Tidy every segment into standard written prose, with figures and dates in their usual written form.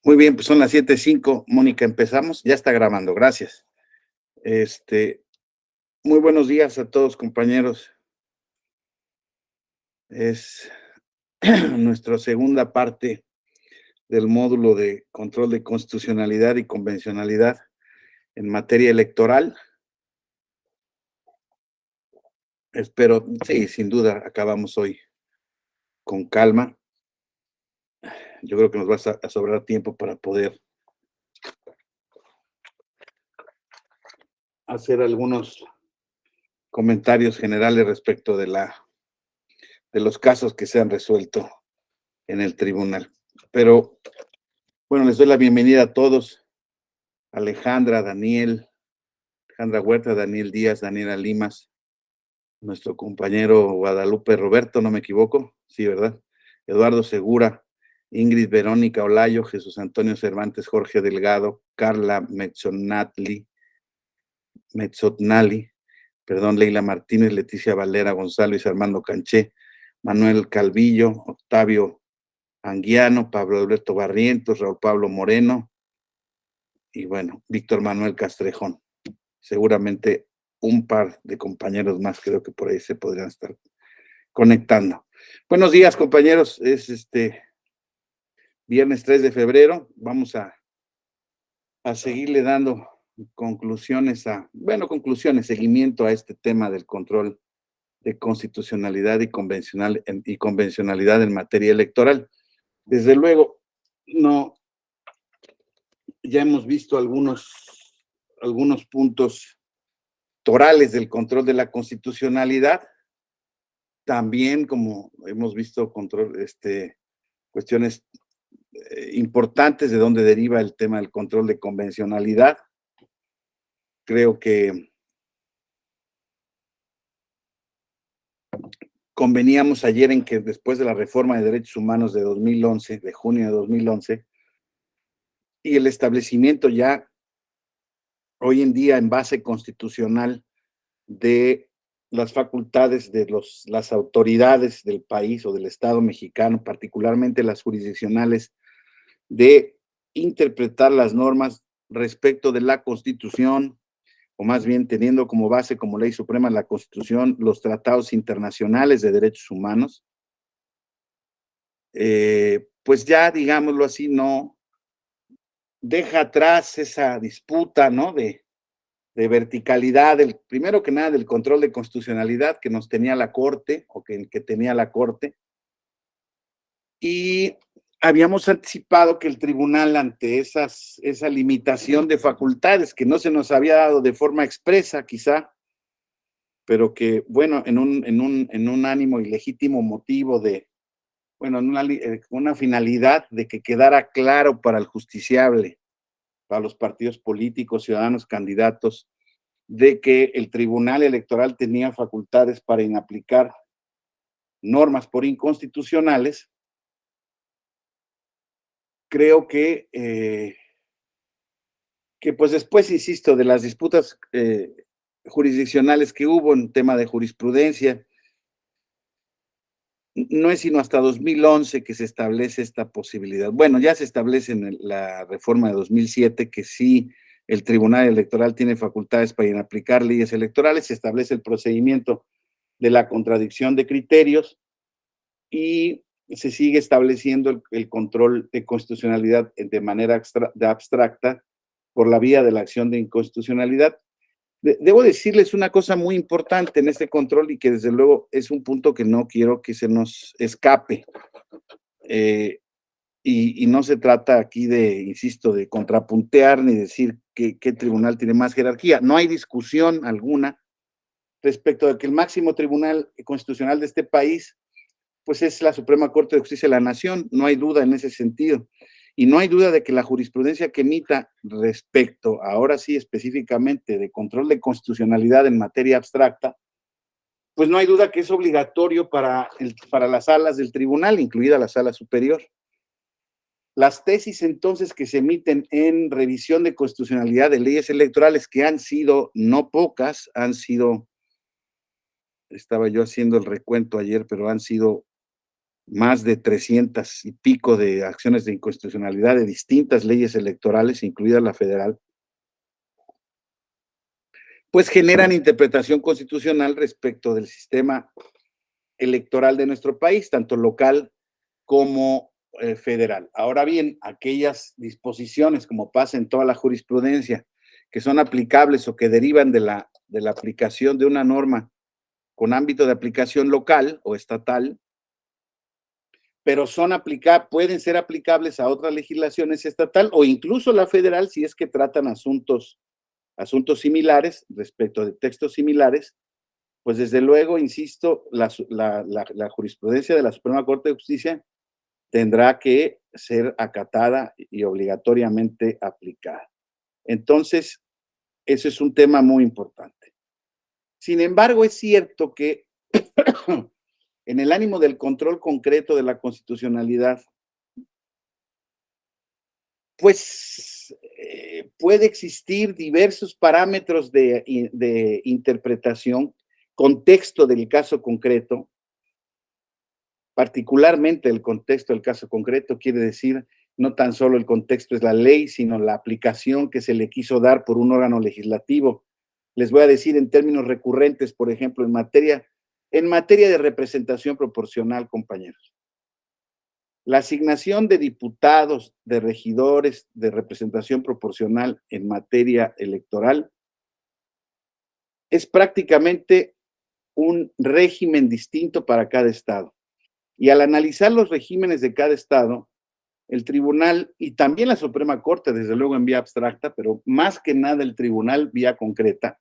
Muy bien, pues son las 7:05. Mónica, empezamos. Ya está grabando, gracias. Muy buenos días a todos, compañeros. Es nuestra segunda parte del módulo de control de constitucionalidad y convencionalidad en materia electoral. Espero, sí, sin duda, acabamos hoy con calma. Yo creo que nos va a sobrar tiempo para poder hacer algunos comentarios generales respecto de los casos que se han resuelto en el tribunal. Pero bueno, les doy la bienvenida a todos. Alejandra, Alejandra Huerta, Daniel Díaz, Daniela Limas, nuestro compañero Guadalupe Roberto, no me equivoco, sí, ¿verdad? Eduardo Segura, Ingrid Verónica Olayo, Jesús Antonio Cervantes, Jorge Delgado, Carla Mezzotnali, Leila Martínez, Leticia Valera, Gonzalo y Armando Canché, Manuel Calvillo, Octavio Anguiano, Pablo Alberto Barrientos, Raúl Pablo Moreno y bueno, Víctor Manuel Castrejón. Seguramente un par de compañeros más creo que por ahí se podrían estar conectando. Buenos días, compañeros. Es viernes 3 de febrero. Vamos a seguirle dando seguimiento a este tema del control de constitucionalidad y convencionalidad en materia electoral. Desde luego, ya hemos visto algunos puntos torales del control de la constitucionalidad. También, como hemos visto, cuestiones importantes de dónde deriva el tema del control de convencionalidad. Creo que conveníamos ayer en que después de la reforma de derechos humanos de 2011, de junio de 2011, y el establecimiento ya hoy en día en base constitucional de las facultades de las autoridades del país o del Estado mexicano, particularmente las jurisdiccionales, de interpretar las normas respecto de la Constitución, o más bien teniendo como base, como ley suprema, la Constitución, los tratados internacionales de derechos humanos, pues ya, digámoslo así, no deja atrás esa disputa, ¿no? De verticalidad, primero que nada del control de constitucionalidad que nos tenía la Corte, o que tenía la Corte, y habíamos anticipado que el tribunal, ante esa limitación de facultades que no se nos había dado de forma expresa, quizá, pero que, bueno, en un ánimo y legítimo motivo en una finalidad de que quedara claro para el justiciable, para los partidos políticos, ciudadanos, candidatos, de que el Tribunal Electoral tenía facultades para inaplicar normas por inconstitucionales. Creo que pues después, insisto, de las disputas jurisdiccionales que hubo en tema de jurisprudencia, no es sino hasta 2011 que se establece esta posibilidad. Bueno, ya se establece en la reforma de 2007 que sí el Tribunal Electoral tiene facultades para inaplicar leyes electorales, se establece el procedimiento de la contradicción de criterios y se sigue estableciendo el control de constitucionalidad de manera abstracta por la vía de la acción de inconstitucionalidad. Debo decirles una cosa muy importante en este control y que desde luego es un punto que no quiero que se nos escape. Y no se trata aquí insisto, de contrapuntear ni decir qué tribunal tiene más jerarquía. No hay discusión alguna respecto de que el máximo tribunal constitucional de este país pues es la Suprema Corte de Justicia de la Nación, no hay duda en ese sentido. Y no hay duda de que la jurisprudencia que emita respecto, ahora sí específicamente, de control de constitucionalidad en materia abstracta, pues no hay duda que es obligatorio para las salas del tribunal, incluida la sala superior. Las tesis entonces que se emiten en revisión de constitucionalidad de leyes electorales, que han sido no pocas, estaba yo haciendo el recuento ayer, pero han sido más de 300 y pico de acciones de inconstitucionalidad de distintas leyes electorales, incluida la federal, pues generan interpretación constitucional respecto del sistema electoral de nuestro país, tanto local como federal. Ahora bien, aquellas disposiciones, como pasa en toda la jurisprudencia, que son aplicables o que derivan de la aplicación de una norma con ámbito de aplicación local o estatal, pero pueden ser aplicables a otras legislaciones estatal o incluso la federal si es que tratan asuntos similares respecto de textos similares, pues desde luego, insisto, la jurisprudencia de la Suprema Corte de Justicia tendrá que ser acatada y obligatoriamente aplicada. Entonces, ese es un tema muy importante. Sin embargo, es cierto que en el ánimo del control concreto de la constitucionalidad, pues puede existir diversos parámetros de interpretación, contexto del caso concreto, particularmente el contexto del caso concreto, quiere decir no tan solo el contexto es la ley, sino la aplicación que se le quiso dar por un órgano legislativo. Les voy a decir en términos recurrentes, por ejemplo, en materia de representación proporcional, compañeros. La asignación de diputados, de regidores, de representación proporcional en materia electoral es prácticamente un régimen distinto para cada estado. Y al analizar los regímenes de cada estado, el tribunal y también la Suprema Corte, desde luego en vía abstracta, pero más que nada el tribunal vía concreta,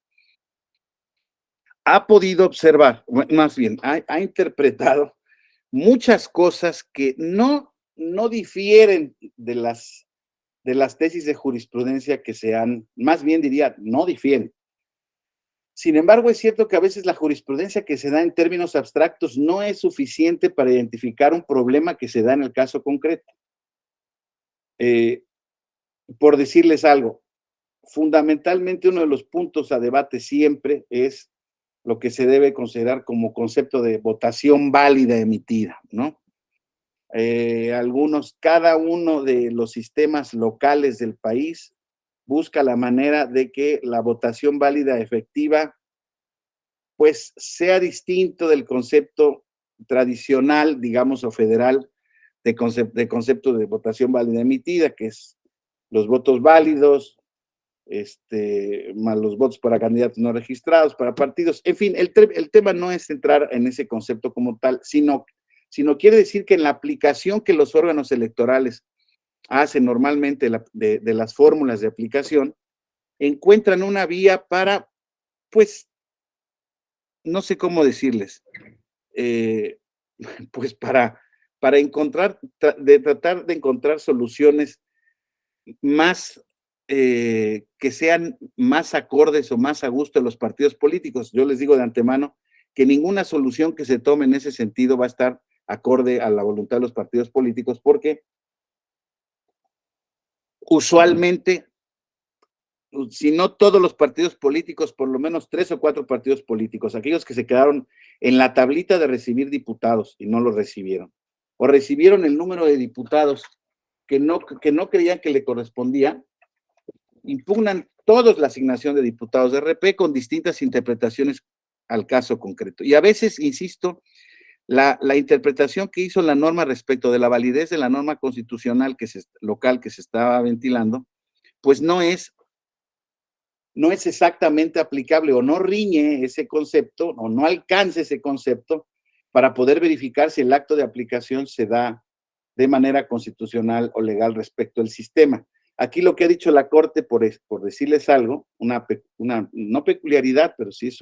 ha podido observar, más bien, ha interpretado muchas cosas que no difieren de las tesis de jurisprudencia que se han, más bien diría, no difieren. Sin embargo, es cierto que a veces la jurisprudencia que se da en términos abstractos no es suficiente para identificar un problema que se da en el caso concreto. Por decirles algo, fundamentalmente uno de los puntos a debate siempre es lo que se debe considerar como concepto de votación válida emitida, ¿no? Cada uno de los sistemas locales del país busca la manera de que la votación válida efectiva pues sea distinto del concepto tradicional, digamos, o federal de concepto de votación válida emitida, que es los votos válidos, más los votos para candidatos no registrados, para partidos. En fin, el tema no es entrar en ese concepto como tal, sino quiere decir que en la aplicación que los órganos electorales hacen normalmente de las fórmulas de aplicación, encuentran una vía para, pues, no sé cómo decirles, eh, pues para tratar de encontrar soluciones más que sean más acordes o más a gusto de los partidos políticos. Yo les digo de antemano que ninguna solución que se tome en ese sentido va a estar acorde a la voluntad de los partidos políticos, porque usualmente, si no todos los partidos políticos, por lo menos 3 o 4 partidos políticos, aquellos que se quedaron en la tablita de recibir diputados y no los recibieron, o recibieron el número de diputados que no creían que le correspondía, impugnan todos la asignación de diputados de RP con distintas interpretaciones al caso concreto. Y a veces, insisto, la interpretación que hizo la norma respecto de la validez de la norma constitucional local que se estaba ventilando, pues no es exactamente aplicable o no riñe ese concepto o no alcanza ese concepto para poder verificar si el acto de aplicación se da de manera constitucional o legal respecto al sistema. Aquí lo que ha dicho la Corte, por decirles algo, una no peculiaridad, pero sí es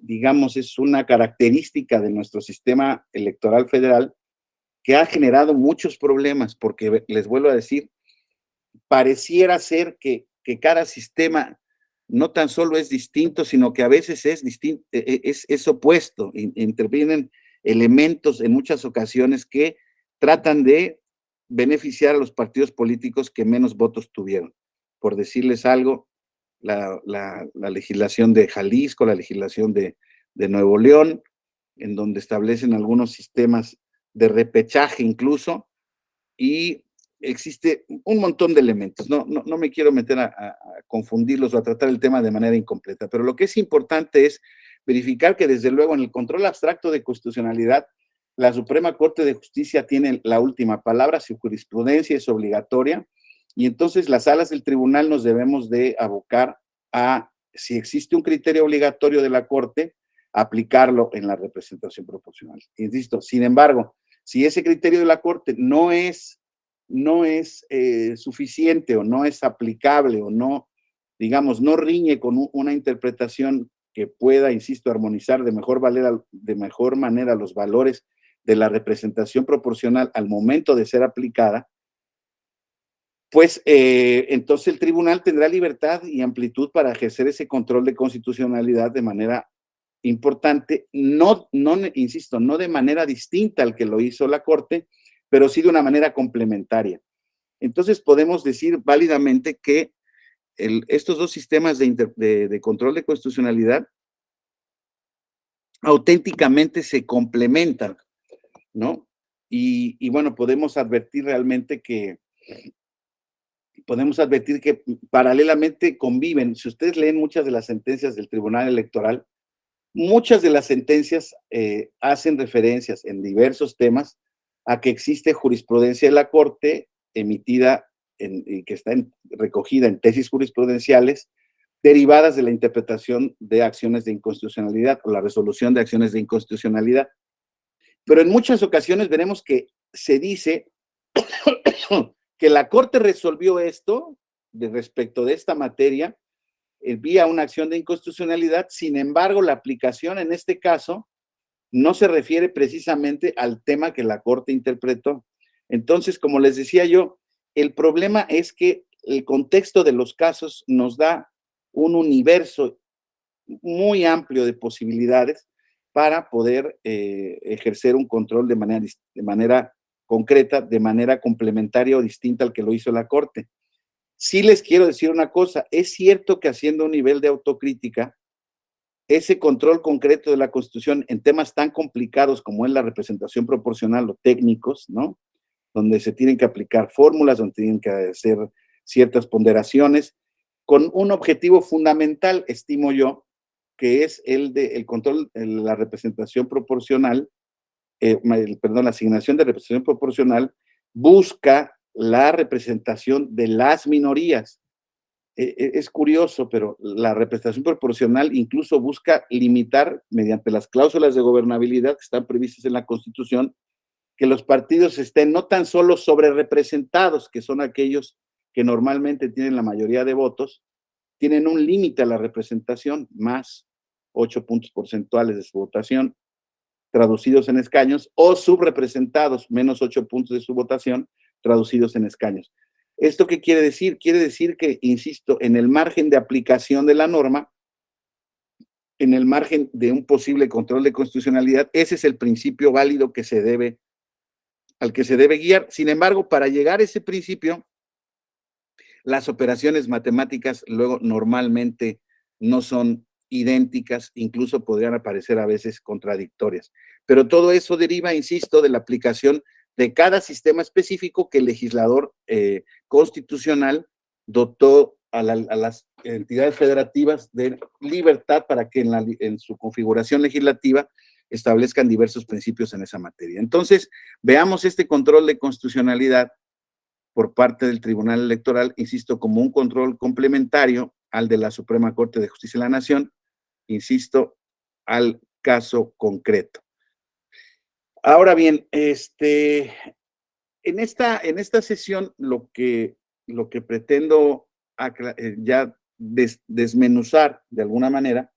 digamos, es una característica de nuestro sistema electoral federal que ha generado muchos problemas, porque les vuelvo a decir, pareciera ser que cada sistema no tan solo es distinto, sino que a veces es distinto, es opuesto, intervienen elementos en muchas ocasiones que tratan de beneficiar a los partidos políticos que menos votos tuvieron. Por decirles algo, la legislación de Jalisco, la legislación de Nuevo León, en donde establecen algunos sistemas de repechaje incluso, y existe un montón de elementos. No me quiero meter a confundirlos o a tratar el tema de manera incompleta, pero lo que es importante es verificar que desde luego en el control abstracto de constitucionalidad, la Suprema Corte de Justicia tiene la última palabra, su jurisprudencia es obligatoria, y entonces las salas del tribunal nos debemos de abocar a, si existe un criterio obligatorio de la Corte, aplicarlo en la representación proporcional. Insisto, sin embargo, si ese criterio de la Corte no es suficiente o no es aplicable o no, digamos, no riñe con una interpretación que pueda, insisto, armonizar de mejor manera los valores de la representación proporcional al momento de ser aplicada, pues entonces el tribunal tendrá libertad y amplitud para ejercer ese control de constitucionalidad de manera importante, insisto, no de manera distinta al que lo hizo la Corte, pero sí de una manera complementaria. Entonces podemos decir válidamente que estos dos sistemas de control de constitucionalidad auténticamente se complementan, ¿no? Y bueno, podemos advertir que paralelamente conviven. Si ustedes leen muchas de las sentencias del Tribunal Electoral, muchas de las sentencias hacen referencias en diversos temas a que existe jurisprudencia de la Corte emitida y que está recogida en tesis jurisprudenciales derivadas de la interpretación de acciones de inconstitucionalidad o la resolución de acciones de inconstitucionalidad. Pero en muchas ocasiones veremos que se dice que la Corte resolvió esto respecto de esta materia vía una acción de inconstitucionalidad, sin embargo, la aplicación en este caso no se refiere precisamente al tema que la Corte interpretó. Entonces, como les decía yo, el problema es que el contexto de los casos nos da un universo muy amplio de posibilidades para poder ejercer un control de manera concreta, de manera complementaria o distinta al que lo hizo la Corte. Sí les quiero decir una cosa, es cierto que haciendo un nivel de autocrítica, ese control concreto de la Constitución en temas tan complicados como es la representación proporcional o técnicos, ¿no? Donde se tienen que aplicar fórmulas, donde tienen que hacer ciertas ponderaciones, con un objetivo fundamental, estimo yo, que es el control, la representación proporcional, la asignación de representación proporcional busca la representación de las minorías. Es curioso, pero la representación proporcional incluso busca limitar, mediante las cláusulas de gobernabilidad que están previstas en la Constitución, que los partidos estén no tan solo sobre representados, que son aquellos que normalmente tienen la mayoría de votos, tienen un límite a la representación, más 8 puntos porcentuales de su votación, traducidos en escaños, o subrepresentados, menos 8 puntos de su votación, traducidos en escaños. ¿Esto qué quiere decir? Quiere decir que, insisto, en el margen de aplicación de la norma, en el margen de un posible control de constitucionalidad, ese es el principio válido al que se debe guiar. Sin embargo, para llegar a ese principio, las operaciones matemáticas luego normalmente no son idénticas, incluso podrían aparecer a veces contradictorias. Pero todo eso deriva, insisto, de la aplicación de cada sistema específico que el legislador constitucional dotó a las entidades federativas de libertad para que en su configuración legislativa establezcan diversos principios en esa materia. Entonces, veamos este control de constitucionalidad por parte del Tribunal Electoral, insisto, como un control complementario al de la Suprema Corte de Justicia de la Nación, insisto, al caso concreto. Ahora bien, en esta sesión lo que pretendo ya desmenuzar de alguna manera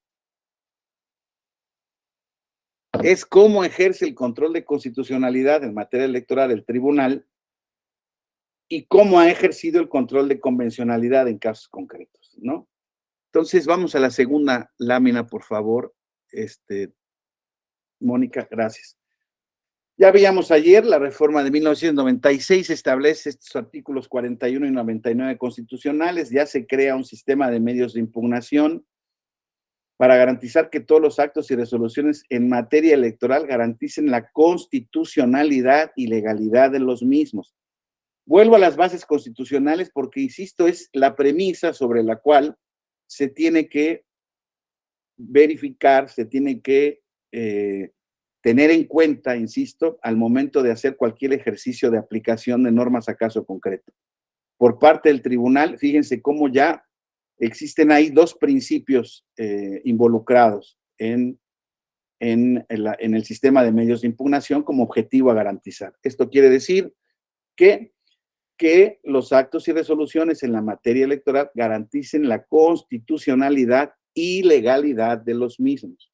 es cómo ejerce el control de constitucionalidad en materia electoral el tribunal y cómo ha ejercido el control de convencionalidad en casos concretos, ¿no? Entonces, vamos a la segunda lámina, por favor. Mónica, gracias. Ya veíamos ayer, la reforma de 1996 establece estos artículos 41 y 99 constitucionales, ya se crea un sistema de medios de impugnación para garantizar que todos los actos y resoluciones en materia electoral garanticen la constitucionalidad y legalidad de los mismos. Vuelvo a las bases constitucionales porque, insisto, es la premisa sobre la cual se tiene que verificar, se tiene que tener en cuenta, insisto, al momento de hacer cualquier ejercicio de aplicación de normas a caso concreto. Por parte del tribunal, fíjense cómo ya existen ahí dos principios involucrados en el sistema de medios de impugnación como objetivo a garantizar. Esto quiere decir que los actos y resoluciones en la materia electoral garanticen la constitucionalidad y legalidad de los mismos.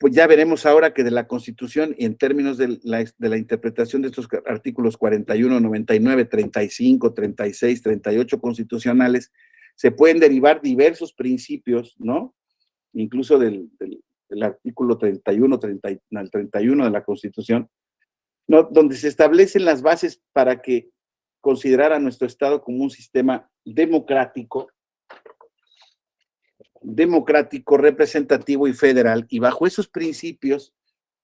Pues ya veremos ahora que de la Constitución y en términos de la interpretación de estos artículos 41, 99, 35, 36, 38 constitucionales, se pueden derivar diversos principios, ¿no? Incluso del artículo 31, 31 de la Constitución, ¿no? Donde se establecen las bases para que considerar a nuestro Estado como un sistema democrático, representativo y federal, y bajo esos principios,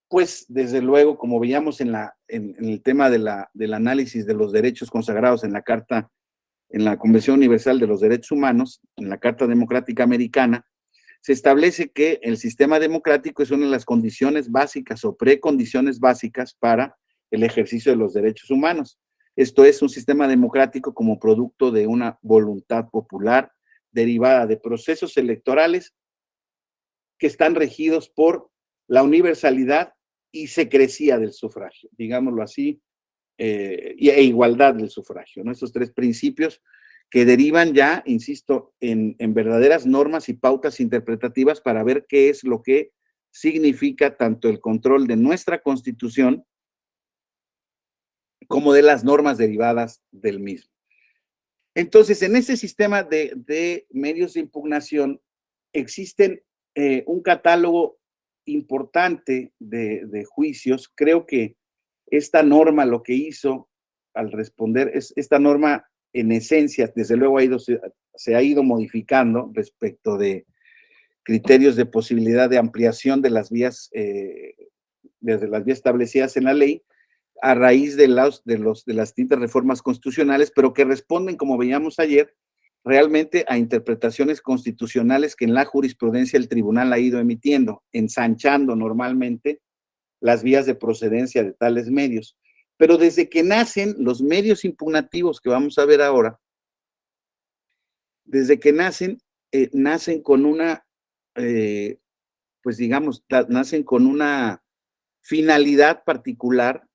pues desde luego, como veíamos en el tema del análisis de los derechos consagrados en la Carta, en la Convención Universal de los Derechos Humanos, en la Carta Democrática Americana, se establece que el sistema democrático es una de las condiciones básicas o precondiciones básicas para el ejercicio de los derechos humanos. Esto es un sistema democrático como producto de una voluntad popular derivada de procesos electorales que están regidos por la universalidad y secrecía del sufragio, digámoslo así, e igualdad del sufragio, ¿no? Estos tres principios que derivan ya, insisto, en verdaderas normas y pautas interpretativas para ver qué es lo que significa tanto el control de nuestra Constitución como de las normas derivadas del mismo. Entonces, en este sistema de medios de impugnación existen un catálogo importante de juicios. Creo que esta norma lo que hizo al responder, esta norma en esencia, desde luego se ha ido modificando respecto de criterios de posibilidad de ampliación de las vías, desde las vías establecidas en la ley, a raíz de las distintas reformas constitucionales, pero que responden, como veíamos ayer, realmente a interpretaciones constitucionales que en la jurisprudencia el tribunal ha ido emitiendo, ensanchando normalmente las vías de procedencia de tales medios. Pero desde que nacen los medios impugnativos que vamos a ver ahora, desde que nacen con una, pues digamos, nacen con una finalidad particular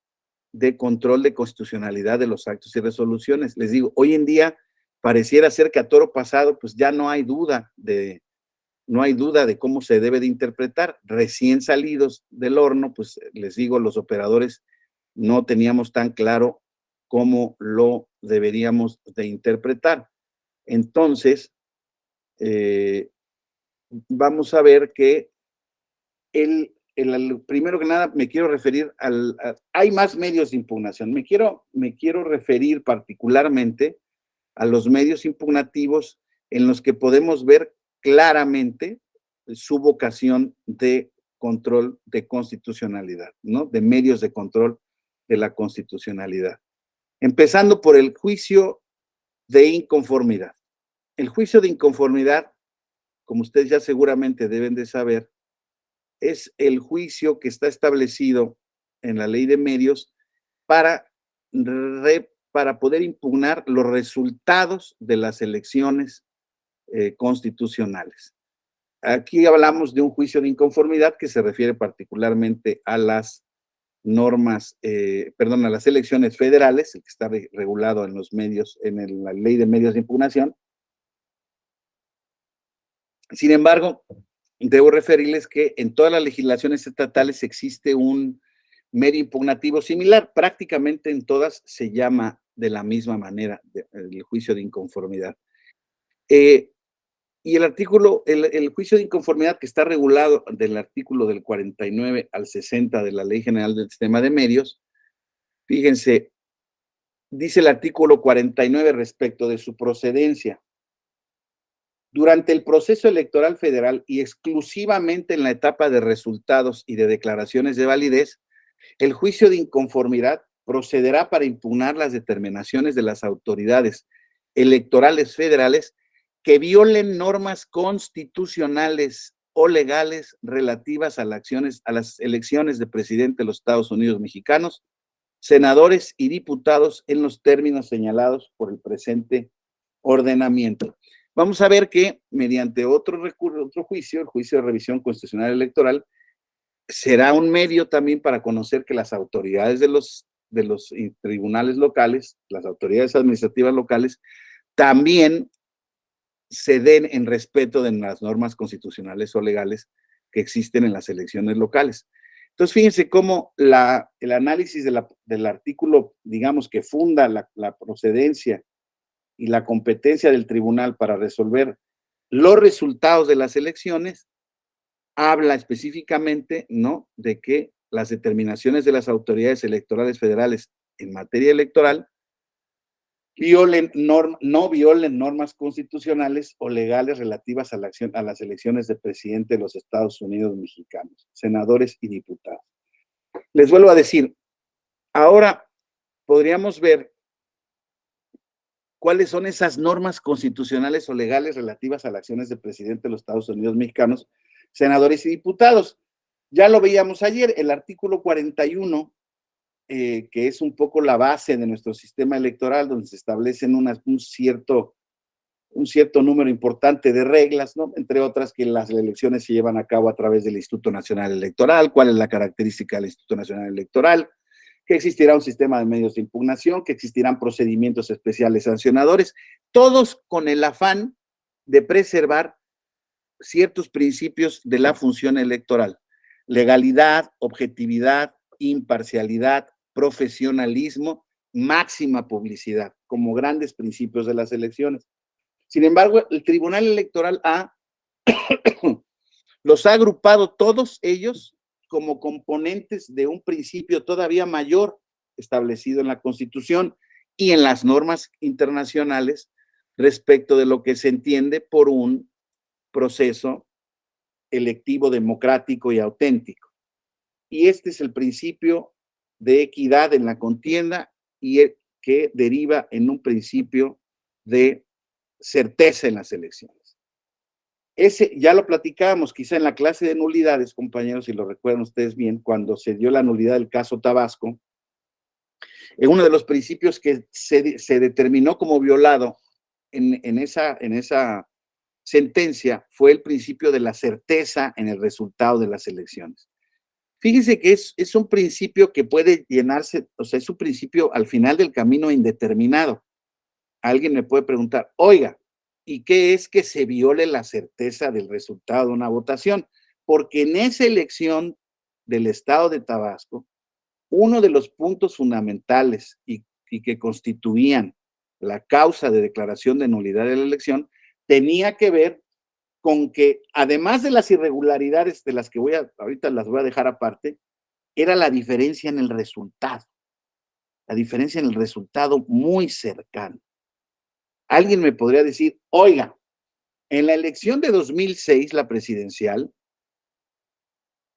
de control de constitucionalidad de los actos y resoluciones. Les digo, hoy en día pareciera ser que a toro pasado, pues ya no hay duda de cómo se debe de interpretar. Recién salidos del horno, pues les digo, los operadores no teníamos tan claro cómo lo deberíamos de interpretar. Entonces, vamos a ver que primero que nada me quiero referir hay más medios de impugnación. Me quiero referir particularmente a los medios impugnativos en los que podemos ver claramente su vocación de control de constitucionalidad, ¿no? De medios de control de la constitucionalidad. Empezando por el juicio de inconformidad. El juicio de inconformidad, como ustedes ya seguramente deben de saber, es el juicio que está establecido en la ley de medios para poder impugnar los resultados de las elecciones constitucionales. Aquí hablamos de un juicio de inconformidad que se refiere particularmente a las normas, a las elecciones federales, el que está regulado en los medios, la ley de medios de impugnación. Sin embargo, debo referirles que en todas las legislaciones estatales existe un medio impugnativo similar, prácticamente en todas se llama de la misma manera el juicio de inconformidad. Y el juicio de inconformidad que está regulado del artículo del 49 al 60 de la Ley General del Sistema de Medios, fíjense, dice el artículo 49 respecto de su procedencia. Durante el proceso electoral federal y exclusivamente en la etapa de resultados y de declaraciones de validez, el juicio de inconformidad procederá para impugnar las determinaciones de las autoridades electorales federales que violen normas constitucionales o legales relativas a las elecciones de presidente de los Estados Unidos mexicanos, senadores y diputados en los términos señalados por el presente ordenamiento. Vamos a ver que mediante otro juicio, el juicio de revisión constitucional electoral, será un medio también para conocer que las autoridades de los tribunales locales, las autoridades administrativas locales, también se den en respeto de las normas constitucionales o legales que existen en las elecciones locales. Entonces, fíjense cómo el análisis del artículo, digamos, que funda la procedencia y la competencia del tribunal para resolver los resultados de las elecciones, habla específicamente, ¿no?, de que las determinaciones de las autoridades electorales federales en materia electoral no violen normas constitucionales o legales relativas a las elecciones de presidente de los Estados Unidos mexicanos, senadores y diputados. Les vuelvo a decir, ahora podríamos ver cuáles son esas normas constitucionales o legales relativas a las acciones de presidente de los Estados Unidos mexicanos, senadores y diputados. Ya lo veíamos ayer, el artículo 41, que es un poco la base de nuestro sistema electoral, donde se establecen un cierto número importante de reglas, ¿no?, entre otras que las elecciones se llevan a cabo a través del Instituto Nacional Electoral, cuál es la característica del Instituto Nacional Electoral, que existirá un sistema de medios de impugnación, que existirán procedimientos especiales sancionadores, todos con el afán de preservar ciertos principios de la función electoral: legalidad, objetividad, imparcialidad, profesionalismo, máxima publicidad, como grandes principios de las elecciones. Sin embargo, el Tribunal Electoral los ha agrupado todos ellos como componentes de un principio todavía mayor establecido en la Constitución y en las normas internacionales respecto de lo que se entiende por un proceso electivo democrático y auténtico. Y este es el principio de equidad en la contienda y que deriva en un principio de certeza en las elecciones. Ese ya lo platicábamos quizá en la clase de nulidades, compañeros, si lo recuerdan ustedes bien, cuando se dio la nulidad del caso Tabasco. Uno de los principios que se determinó como violado en esa sentencia fue el principio de la certeza en el resultado de las elecciones. Fíjense que es un principio que puede llenarse, o sea, es un principio al final del camino indeterminado. Alguien me puede preguntar, oiga, ¿y qué es que se viole la certeza del resultado de una votación? Porque en esa elección del estado de Tabasco, uno de los puntos fundamentales y que constituían la causa de declaración de nulidad de la elección tenía que ver con que, además de las irregularidades de las que ahorita las voy a dejar aparte, era la diferencia en el resultado. La diferencia en el resultado muy cercano. Alguien me podría decir, oiga, en la elección de 2006, la presidencial,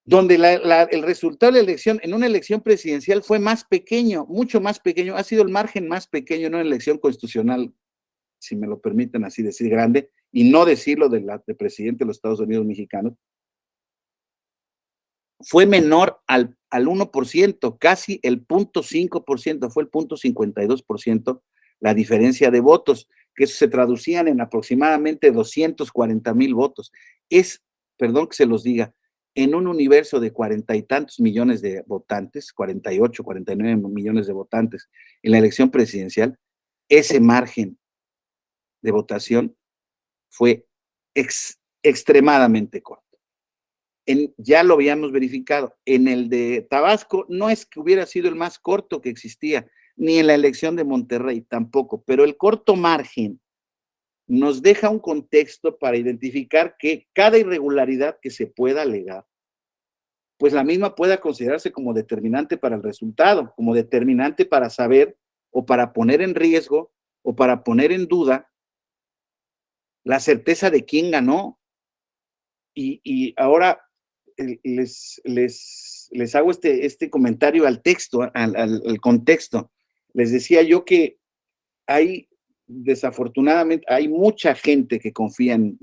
donde el resultado de la elección, en una elección presidencial fue más pequeño, mucho más pequeño, ha sido el margen más pequeño en una elección constitucional, si me lo permiten así decir, grande, y no decirlo de presidente de los Estados Unidos mexicanos, fue menor al 1%, casi el 0.5%, fue el 0.52% la diferencia de votos, que eso se traducían en aproximadamente 240,000 votos. Perdón que se los diga, en un universo de 40 y tantos millones de votantes, 48, 49 millones de votantes en la elección presidencial, ese margen de votación fue extremadamente corto. Ya lo habíamos verificado, en el de Tabasco no es que hubiera sido el más corto que existía, ni en la elección de Monterrey tampoco, pero el corto margen nos deja un contexto para identificar que cada irregularidad que se pueda alegar, pues la misma pueda considerarse como determinante para el resultado, como determinante para saber o para poner en riesgo o para poner en duda la certeza de quién ganó. Y ahora les hago este comentario al texto, al contexto. Les decía yo que hay, desafortunadamente, hay mucha gente que confía en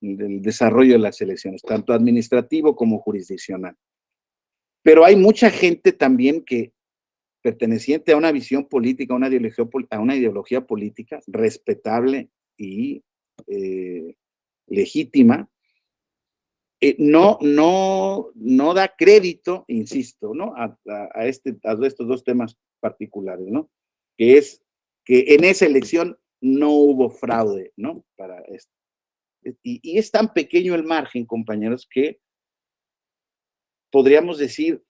el desarrollo de las elecciones, tanto administrativo como jurisdiccional. Pero hay mucha gente también que, perteneciente a una visión política, a una ideología política respetable y legítima, no da crédito, insisto, ¿no? A estos dos temas particulares, ¿no? Que es que en esa elección no hubo fraude, ¿no? Para esto. Y es tan pequeño el margen, compañeros, que podríamos decir,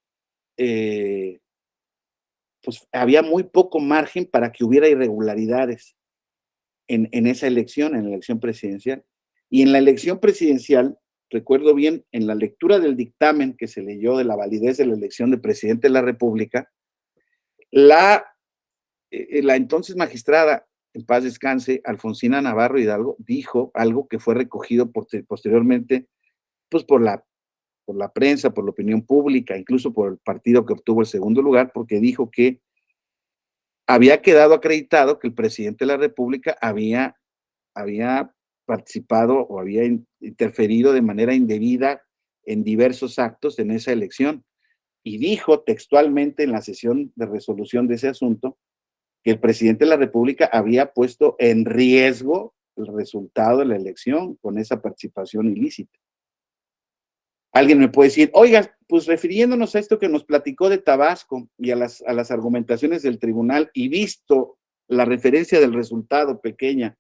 pues había muy poco margen para que hubiera irregularidades en esa elección, en la elección presidencial. Y en la elección presidencial, recuerdo bien, en la lectura del dictamen que se leyó de la validez de la elección de presidente de la República, la, la entonces magistrada, en paz descanse, Alfonsina Navarro Hidalgo, dijo algo que fue recogido posteriormente pues por la prensa, por la opinión pública, incluso por el partido que obtuvo el segundo lugar, porque dijo que había quedado acreditado que el presidente de la República había participado o había interferido de manera indebida en diversos actos en esa elección. Y dijo textualmente en la sesión de resolución de ese asunto que el presidente de la República había puesto en riesgo el resultado de la elección con esa participación ilícita. Alguien me puede decir, oiga, pues refiriéndonos a esto que nos platicó de Tabasco y a las argumentaciones del tribunal y visto la referencia del resultado pequeña,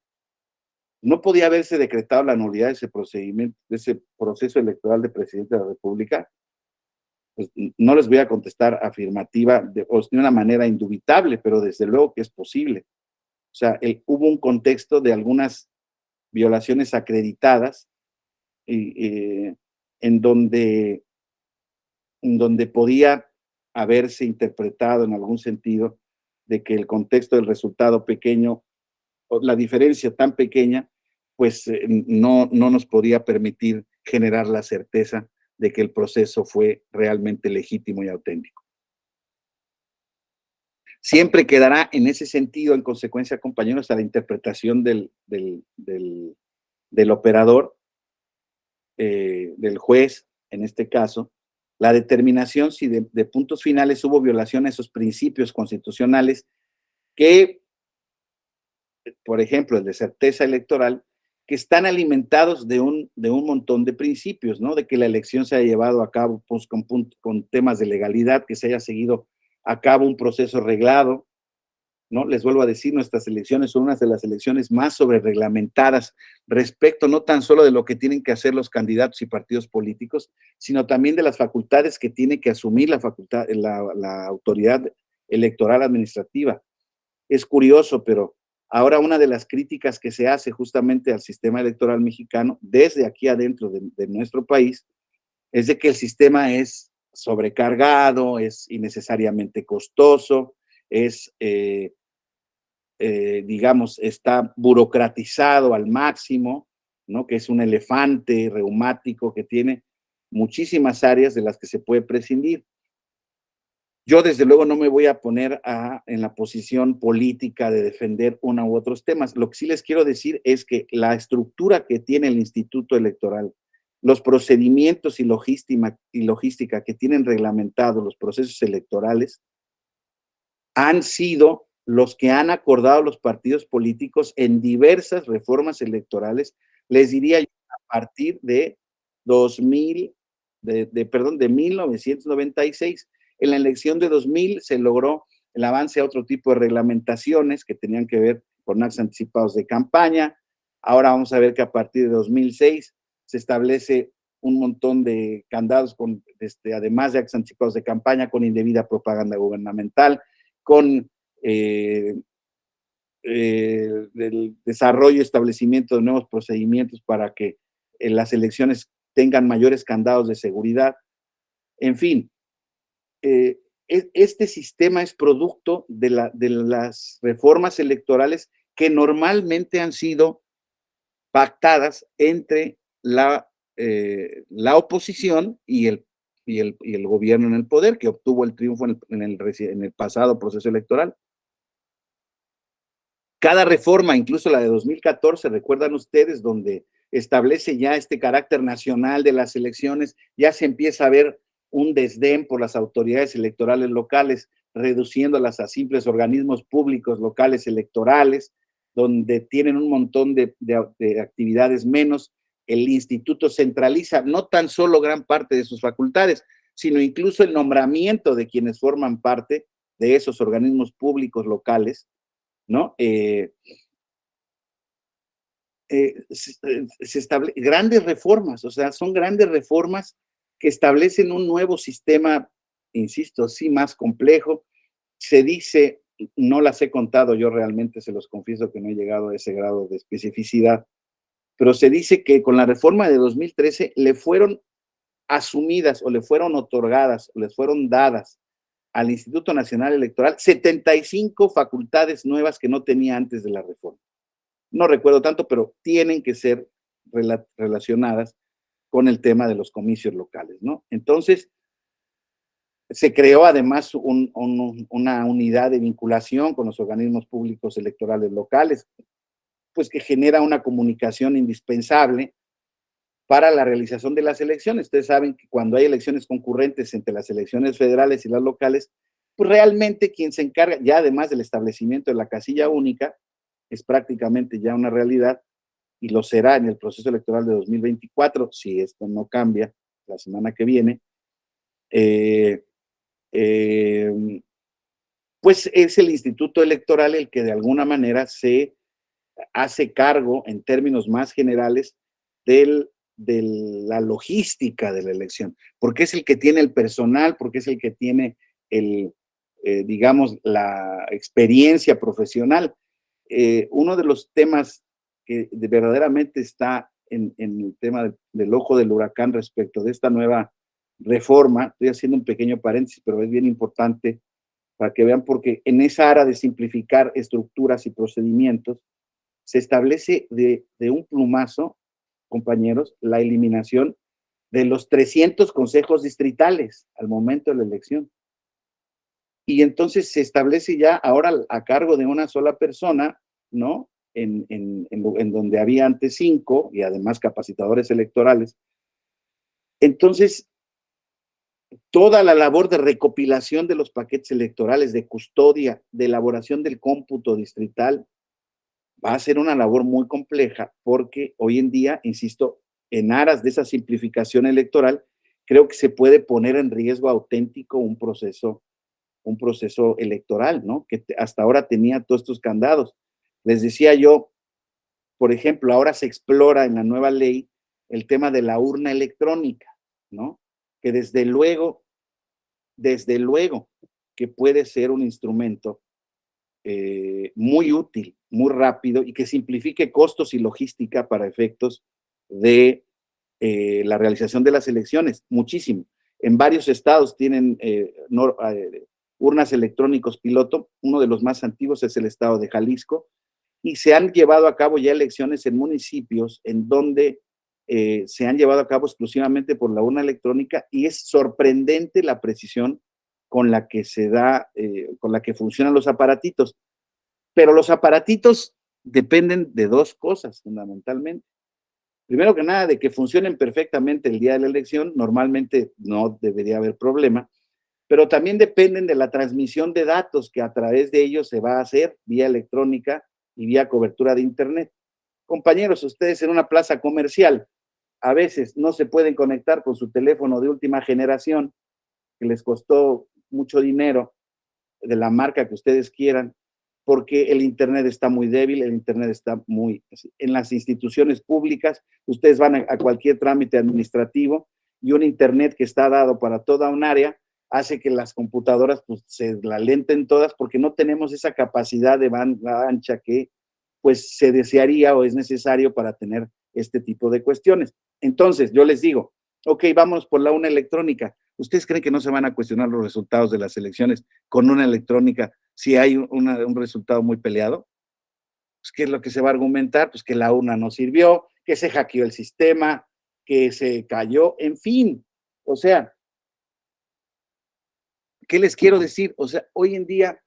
¿no podía haberse decretado la nulidad de ese procedimiento, de ese proceso electoral de presidente de la República? Pues no les voy a contestar afirmativa de una manera indubitable, pero desde luego que es posible. O sea, hubo un contexto de algunas violaciones acreditadas en donde, en donde podía haberse interpretado en algún sentido de que el contexto del resultado pequeño, o la diferencia tan pequeña, pues no nos podía permitir generar la certeza de que el proceso fue realmente legítimo y auténtico. Siempre quedará en ese sentido, en consecuencia, compañeros, a la interpretación del operador, del juez, en este caso, la determinación si de puntos finales hubo violación a esos principios constitucionales que, por ejemplo, el de certeza electoral, que están alimentados de un montón de principios, ¿no? De que la elección se haya llevado a cabo pues, con temas de legalidad, que se haya seguido a cabo un proceso reglado, ¿no? Les vuelvo a decir, nuestras elecciones son unas de las elecciones más sobrereglamentadas respecto no tan solo de lo que tienen que hacer los candidatos y partidos políticos, sino también de las facultades que tiene que asumir la autoridad electoral administrativa. Es curioso, pero ahora una de las críticas que se hace justamente al sistema electoral mexicano, desde aquí adentro de nuestro país, es de que el sistema es sobrecargado, es innecesariamente costoso, es, digamos, está burocratizado al máximo, ¿no? Que es un elefante reumático que tiene muchísimas áreas de las que se puede prescindir. Yo, desde luego, no me voy a poner en la posición política de defender uno u otros temas. Lo que sí les quiero decir es que la estructura que tiene el Instituto Electoral, los procedimientos y logística que tienen reglamentados los procesos electorales, han sido los que han acordado los partidos políticos en diversas reformas electorales, les diría yo, a partir de 2000, perdón, de 1996. En la elección de 2000 se logró el avance a otro tipo de reglamentaciones que tenían que ver con actos anticipados de campaña. Ahora vamos a ver que a partir de 2006 se establece un montón de candados con, además de actos anticipados de campaña, con indebida propaganda gubernamental, con el desarrollo y establecimiento de nuevos procedimientos para que las elecciones tengan mayores candados de seguridad. En fin, este sistema es producto de las reformas electorales que normalmente han sido pactadas entre la oposición y el gobierno en el poder, que obtuvo el triunfo en el pasado proceso electoral. Cada reforma, incluso la de 2014, recuerdan ustedes, donde establece ya este carácter nacional de las elecciones, ya se empieza a ver un desdén por las autoridades electorales locales, reduciéndolas a simples organismos públicos locales electorales, donde tienen un montón de actividades menos. El instituto centraliza no tan solo gran parte de sus facultades, sino incluso el nombramiento de quienes forman parte de esos organismos públicos locales, ¿no? Grandes reformas, o sea, son grandes reformas que establecen un nuevo sistema, insisto, sí, más complejo. Se dice, no las he contado yo realmente, se los confieso que no he llegado a ese grado de especificidad, pero se dice que con la reforma de 2013 le fueron asumidas o le fueron otorgadas o les fueron dadas al Instituto Nacional Electoral 75 facultades nuevas que no tenía antes de la reforma. No recuerdo tanto, pero tienen que ser relacionadas con el tema de los comicios locales, ¿no? Entonces, se creó además una unidad de vinculación con los organismos públicos electorales locales, pues que genera una comunicación indispensable para la realización de las elecciones. Ustedes saben que cuando hay elecciones concurrentes entre las elecciones federales y las locales, pues realmente quien se encarga, ya además del establecimiento de la casilla única, es prácticamente ya una realidad, y lo será en el proceso electoral de 2024, si esto no cambia la semana que viene, eh, eh, pues es el Instituto Electoral el que de alguna manera se hace cargo en términos más generales de la logística de la elección, porque es el que tiene el personal, porque es el que tiene digamos, la experiencia profesional. Uno de los temas que verdaderamente está en el tema del ojo del huracán respecto de esta nueva reforma, estoy haciendo un pequeño paréntesis, pero es bien importante para que vean, porque en esa área de simplificar estructuras y procedimientos, se establece de un plumazo, compañeros, la eliminación de los 300 consejos distritales al momento de la elección. Y entonces se establece ya ahora a cargo de una sola persona, ¿no? En donde había antes 5 y además capacitadores electorales. Entonces, toda la labor de recopilación de los paquetes electorales, de custodia, de elaboración del cómputo distrital, va a ser una labor muy compleja porque hoy en día, insisto, en aras de esa simplificación electoral, creo que se puede poner en riesgo auténtico un proceso electoral, ¿no? Que hasta ahora tenía todos estos candados. Les decía yo, por ejemplo, ahora se explora en la nueva ley el tema de la urna electrónica, ¿no? Que desde luego que puede ser un instrumento muy útil, muy rápido y que simplifique costos y logística para efectos de la realización de las elecciones, muchísimo. En varios estados tienen urnas electrónicos piloto, uno de los más antiguos es el estado de Jalisco, y se han llevado a cabo ya elecciones en municipios en donde se han llevado a cabo exclusivamente por la urna electrónica y es sorprendente la precisión con la que se da, con la que funcionan los aparatitos. Pero los aparatitos dependen de dos cosas fundamentalmente. Primero que nada, de que funcionen perfectamente el día de la elección, normalmente no debería haber problema, pero también dependen de la transmisión de datos que a través de ellos se va a hacer vía electrónica y vía cobertura de Internet. Compañeros, ustedes en una plaza comercial a veces no se pueden conectar con su teléfono de última generación, que les costó mucho dinero, de la marca que ustedes quieran, porque el Internet está muy débil, el Internet está muy... En las instituciones públicas, ustedes van a cualquier trámite administrativo y un Internet que está dado para toda un área hace que las computadoras pues, se la lenten todas porque no tenemos esa capacidad de banda ancha que pues se desearía o es necesario para tener este tipo de cuestiones. Entonces, yo les digo, ok, vámonos por la urna electrónica. ¿Ustedes creen que no se van a cuestionar los resultados de las elecciones con una electrónica si hay un resultado muy peleado? Pues, ¿qué es lo que se va a argumentar? Pues que la urna no sirvió, que se hackeó el sistema, que se cayó, en fin. O sea, ¿qué les quiero decir? O sea, hoy en día,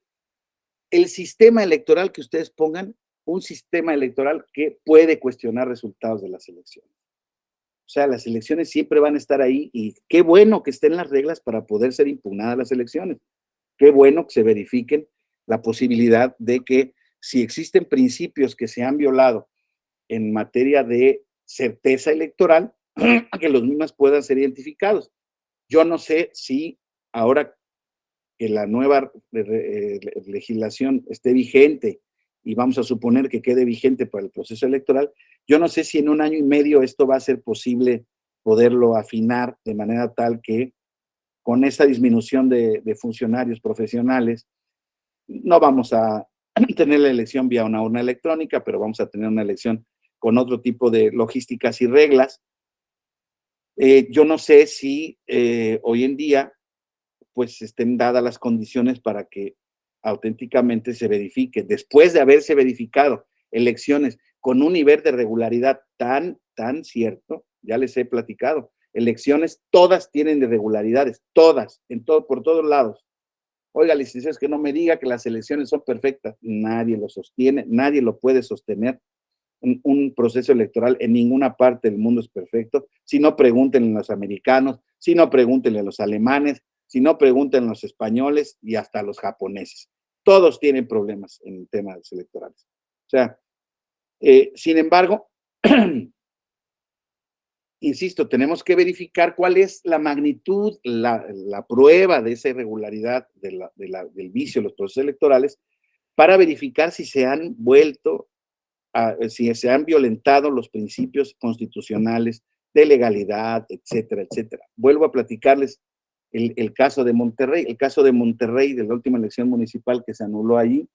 el sistema electoral que ustedes pongan, un sistema electoral que puede cuestionar resultados de las elecciones. O sea, las elecciones siempre van a estar ahí y qué bueno que estén las reglas para poder ser impugnadas las elecciones. Qué bueno que se verifiquen la posibilidad de que si existen principios que se han violado en materia de certeza electoral, que los mismos puedan ser identificados. Yo no sé si ahora que la nueva legislación esté vigente y vamos a suponer que quede vigente para el proceso electoral, yo no sé si en un año y medio esto va a ser posible poderlo afinar de manera tal que con esa disminución de funcionarios profesionales, no vamos a tener la elección vía una urna electrónica, pero vamos a tener una elección con otro tipo de logísticas y reglas. Yo no sé si hoy en día pues estén dadas las condiciones para que auténticamente se verifique, después de haberse verificado elecciones con un nivel de regularidad tan cierto, ya les he platicado, elecciones todas tienen irregularidades, todas, por todos lados. Oiga, licenciado, es que no me diga que las elecciones son perfectas, nadie lo sostiene, nadie lo puede sostener. Un proceso electoral en ninguna parte del mundo es perfecto. Si no, pregúntenle a los americanos, si no, pregúntenle a los alemanes, si no, pregúntenle a los españoles y hasta a los japoneses. Todos tienen problemas en temas electorales. O sea, sin embargo, insisto, tenemos que verificar cuál es la magnitud, la prueba de esa irregularidad del vicio de los procesos electorales para verificar si se han vuelto si se han violentado los principios constitucionales de legalidad, etcétera, etcétera. Vuelvo a platicarles el caso de Monterrey, de la última elección municipal que se anuló allí.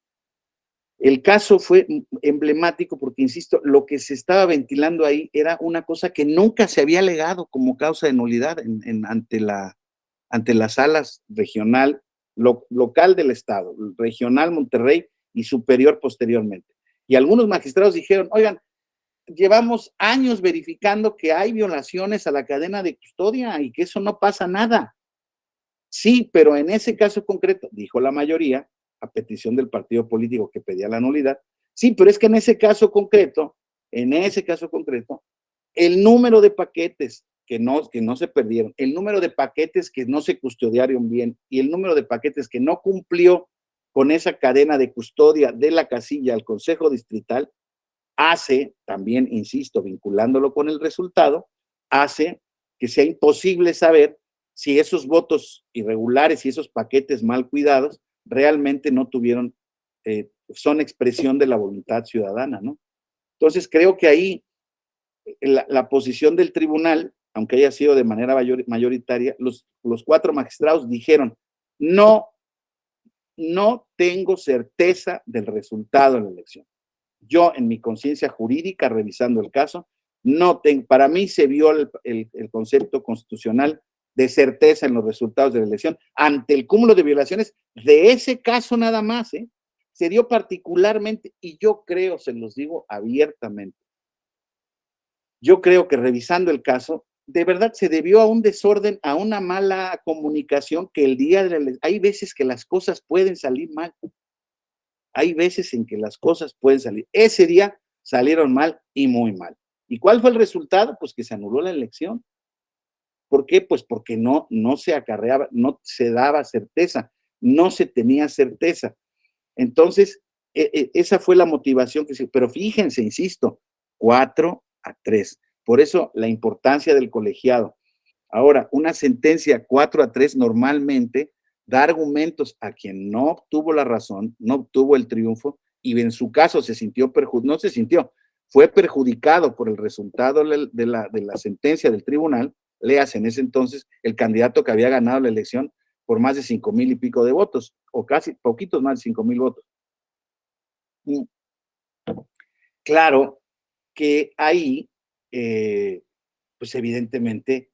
El caso fue emblemático porque, insisto, lo que se estaba ventilando ahí era una cosa que nunca se había alegado como causa de nulidad ante las salas regional, local del Estado, regional Monterrey y superior posteriormente. Y algunos magistrados dijeron, oigan, llevamos años verificando que hay violaciones a la cadena de custodia y que eso no pasa nada. Sí, pero en ese caso concreto, dijo la mayoría, a petición del partido político que pedía la nulidad, sí, pero es que en ese caso concreto, el número de paquetes que no se perdieron, el número de paquetes que no se custodiaron bien y el número de paquetes que no cumplió con esa cadena de custodia de la casilla al Consejo Distrital, hace también, insisto, vinculándolo con el resultado, hace que sea imposible saber si esos votos irregulares y esos paquetes mal cuidados realmente no tuvieron, son expresión de la voluntad ciudadana, ¿no? Entonces creo que ahí la posición del tribunal, aunque haya sido de manera mayoritaria, los 4 magistrados dijeron, no tengo certeza del resultado de la elección. Yo, en mi conciencia jurídica, revisando el caso, no tengo, para mí se vio el concepto constitucional de certeza en los resultados de la elección ante el cúmulo de violaciones de ese caso nada más, ¿eh? Se dio particularmente, y yo creo, se los digo abiertamente, yo creo que revisando el caso, de verdad se debió a un desorden, a una mala comunicación que el día de la elección, hay veces que las cosas pueden salir mal. Hay veces en que las cosas pueden salir. Ese día salieron mal y muy mal. ¿Y cuál fue el resultado? Pues que se anuló la elección. ¿Por qué? Pues porque no se acarreaba, no se daba certeza, no se tenía certeza. Entonces, esa fue la motivación que se, pero fíjense, insisto, 4-3. Por eso la importancia del colegiado. Ahora, una sentencia 4-3 normalmente da argumentos a quien no obtuvo la razón, no obtuvo el triunfo y en su caso se sintió perjudicado, no se sintió, fue perjudicado por el resultado de la sentencia del tribunal, léase en ese entonces el candidato que había ganado la elección por más de 5,000 y pico de votos, o casi poquitos más de 5,000 votos. Y claro que ahí, pues evidentemente,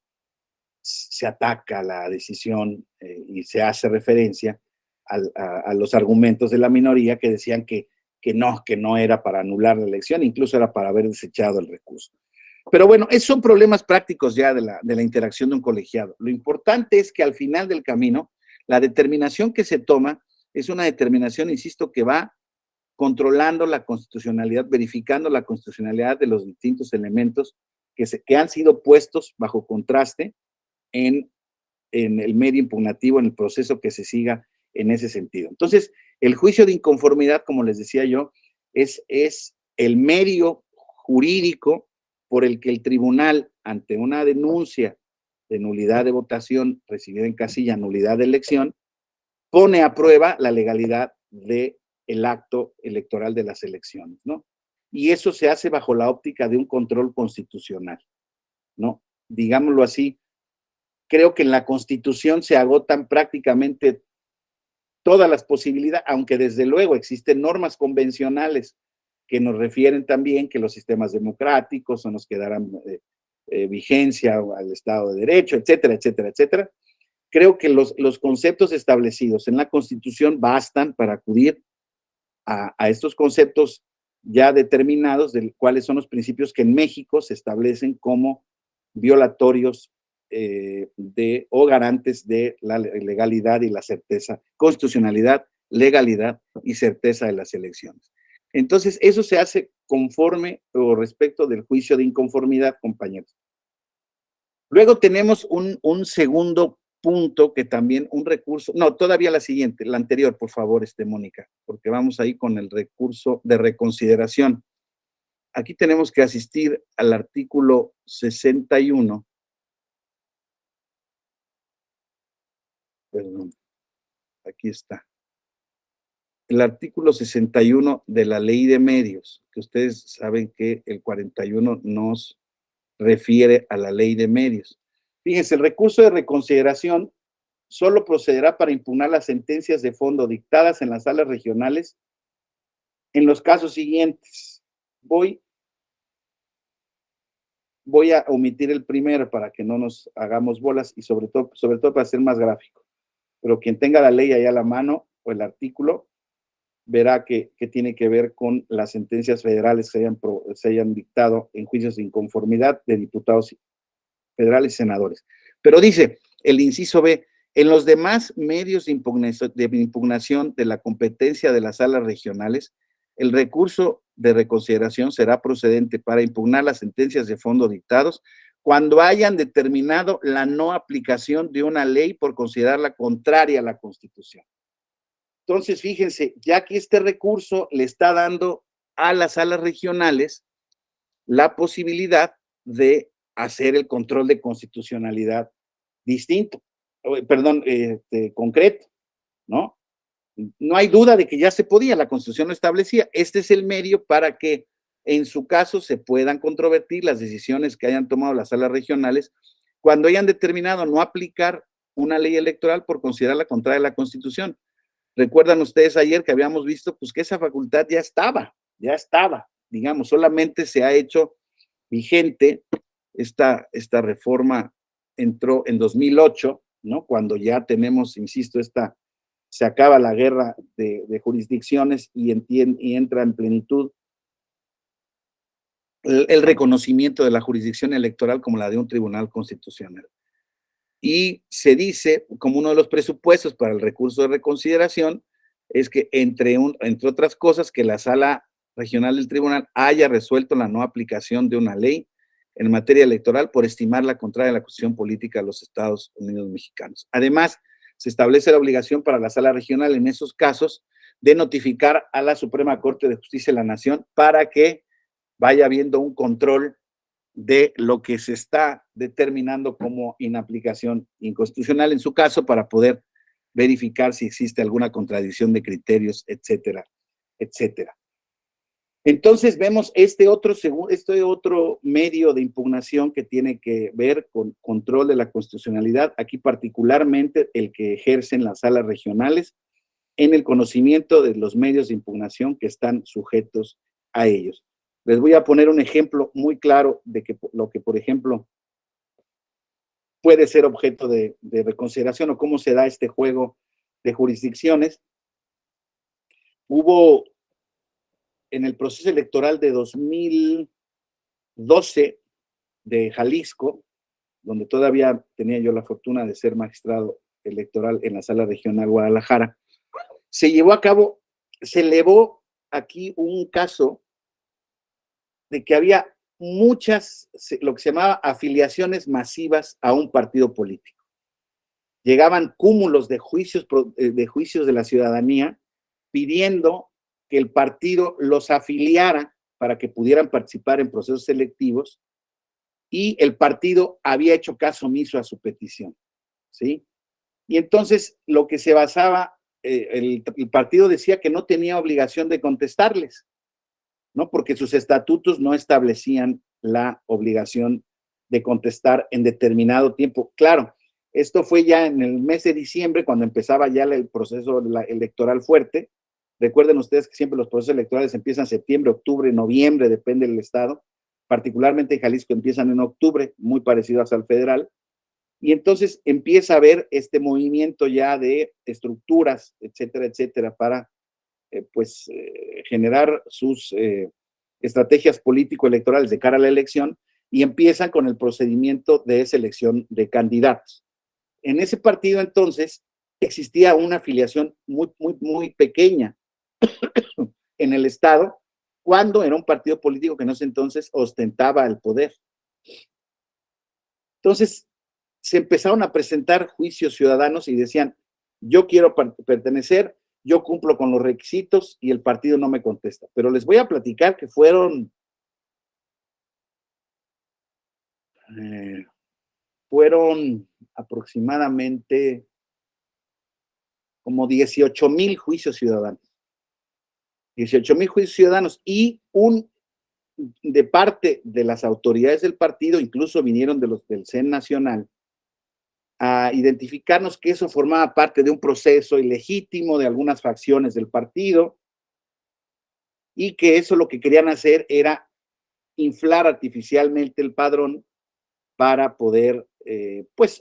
se ataca la decisión y se hace referencia a los argumentos de la minoría que decían que no era para anular la elección, incluso era para haber desechado el recurso. pero bueno, esos son problemas prácticos ya de la interacción de un colegiado. Lo importante es que al final del camino, la determinación que se toma es una determinación, insisto, que va controlando la constitucionalidad, verificando la constitucionalidad de los distintos elementos que han sido puestos bajo contraste en el medio impugnativo, en el proceso que se siga en ese sentido. Entonces, el juicio de inconformidad, como les decía yo, es el medio jurídico por el que el tribunal, ante una denuncia de nulidad de votación recibida en casilla, nulidad de elección, pone a prueba la legalidad del acto electoral de las elecciones, ¿no? Y eso se hace bajo la óptica de un control constitucional, ¿no? Digámoslo así, creo que en la Constitución se agotan prácticamente todas las posibilidades, aunque desde luego existen normas convencionales que nos refieren también que los sistemas democráticos son los que darán vigencia al Estado de Derecho, etcétera, etcétera, etcétera. Creo que los conceptos establecidos en la Constitución bastan para acudir a estos conceptos ya determinados de cuáles son los principios que en México se establecen como violatorios o garantes de la legalidad y la certeza, constitucionalidad, legalidad y certeza de las elecciones. Entonces, eso se hace conforme o respecto del juicio de inconformidad, compañeros. Luego tenemos un segundo punto que también un recurso, no, todavía la siguiente, la anterior, por favor, Mónica, porque vamos ahí con el recurso de reconsideración. Aquí tenemos que asistir al artículo 61. Perdón, aquí está. El artículo 61 de la Ley de Medios, que ustedes saben que el 41 nos refiere a la Ley de Medios. Fíjense, el recurso de reconsideración solo procederá para impugnar las sentencias de fondo dictadas en las salas regionales en los casos siguientes. Voy a omitir el primero para que no nos hagamos bolas y sobre todo para ser más gráfico. Pero quien tenga la ley ahí a la mano o el artículo, verá que tiene que ver con las sentencias federales que se hayan dictado en juicios de inconformidad de diputados federales y senadores. Pero dice el inciso B, en los demás medios de impugnación de la competencia de las salas regionales, el recurso de reconsideración será procedente para impugnar las sentencias de fondo dictados cuando hayan determinado la no aplicación de una ley por considerarla contraria a la Constitución. Entonces, fíjense, ya que este recurso le está dando a las salas regionales la posibilidad de hacer el control de constitucionalidad distinto, perdón, concreto, ¿no? No hay duda de que ya se podía, la Constitución lo establecía. Este es el medio para que en su caso se puedan controvertir las decisiones que hayan tomado las salas regionales cuando hayan determinado no aplicar una ley electoral por considerarla contraria a la Constitución. Recuerdan ustedes ayer que habíamos visto pues que esa facultad ya estaba, digamos, solamente se ha hecho vigente. Esta reforma entró en 2008, ¿no? Cuando ya tenemos, insisto, se acaba la guerra de jurisdicciones y entra en plenitud el reconocimiento de la jurisdicción electoral como la de un tribunal constitucional. Y se dice, como uno de los presupuestos para el recurso de reconsideración, es que entre otras cosas, que la sala regional del tribunal haya resuelto la no aplicación de una ley en materia electoral por estimarla contraria a la Constitución política de los Estados Unidos mexicanos. Además, se establece la obligación para la sala regional en esos casos de notificar a la Suprema Corte de Justicia de la Nación para que vaya habiendo un control de lo que se está determinando como inaplicación inconstitucional en su caso para poder verificar si existe alguna contradicción de criterios, etcétera, etcétera. Entonces vemos este otro medio de impugnación que tiene que ver con control de la constitucionalidad, aquí particularmente el que ejercen las salas regionales en el conocimiento de los medios de impugnación que están sujetos a ellos. Les voy a poner un ejemplo muy claro de lo que, por ejemplo, puede ser objeto de reconsideración o cómo se da este juego de jurisdicciones. Hubo en el proceso electoral de 2012 de Jalisco, donde todavía tenía yo la fortuna de ser magistrado electoral en la Sala Regional Guadalajara, se llevó a cabo, se elevó aquí un caso de que había muchas, lo que se llamaba afiliaciones masivas a un partido político. Llegaban cúmulos de juicios de la ciudadanía pidiendo que el partido los afiliara para que pudieran participar en procesos selectivos, y el partido había hecho caso omiso a su petición, ¿sí? Y entonces lo que se basaba, el partido decía que no tenía obligación de contestarles, ¿no? Porque sus estatutos no establecían la obligación de contestar en determinado tiempo. Claro, esto fue ya en el mes de diciembre, cuando empezaba ya el proceso electoral fuerte. Recuerden ustedes que siempre los procesos electorales empiezan en septiembre, octubre, noviembre, depende del estado. Particularmente en Jalisco empiezan en octubre, muy parecidos al federal. Y entonces empieza a haber este movimiento ya de estructuras, etcétera, etcétera, para generar sus estrategias político-electorales de cara a la elección, y empiezan con el procedimiento de selección de candidatos. En ese partido entonces existía una afiliación muy, muy, muy pequeña en el estado, cuando era un partido político que en ese entonces ostentaba el poder. Entonces se empezaron a presentar juicios ciudadanos y decían, yo quiero pertenecer, yo cumplo con los requisitos y el partido no me contesta. Pero les voy a platicar que fueron aproximadamente como 18,000 juicios ciudadanos. 18,000 juicios ciudadanos, y de parte de las autoridades del partido, incluso vinieron de los del CEN Nacional, a identificarnos que eso formaba parte de un proceso ilegítimo de algunas facciones del partido, y que eso lo que querían hacer era inflar artificialmente el padrón para poder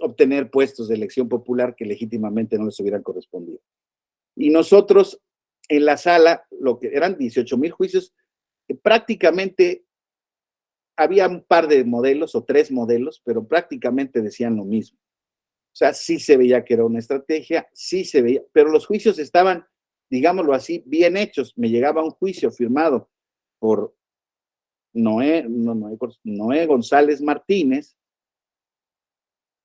obtener puestos de elección popular que legítimamente no les hubieran correspondido. Y nosotros en la sala, lo que eran 18,000 juicios, prácticamente había un par de modelos o 3 modelos, pero prácticamente decían lo mismo. O sea, sí se veía que era una estrategia, sí se veía, pero los juicios estaban, digámoslo así, bien hechos. Me llegaba un juicio firmado por Noé González Martínez,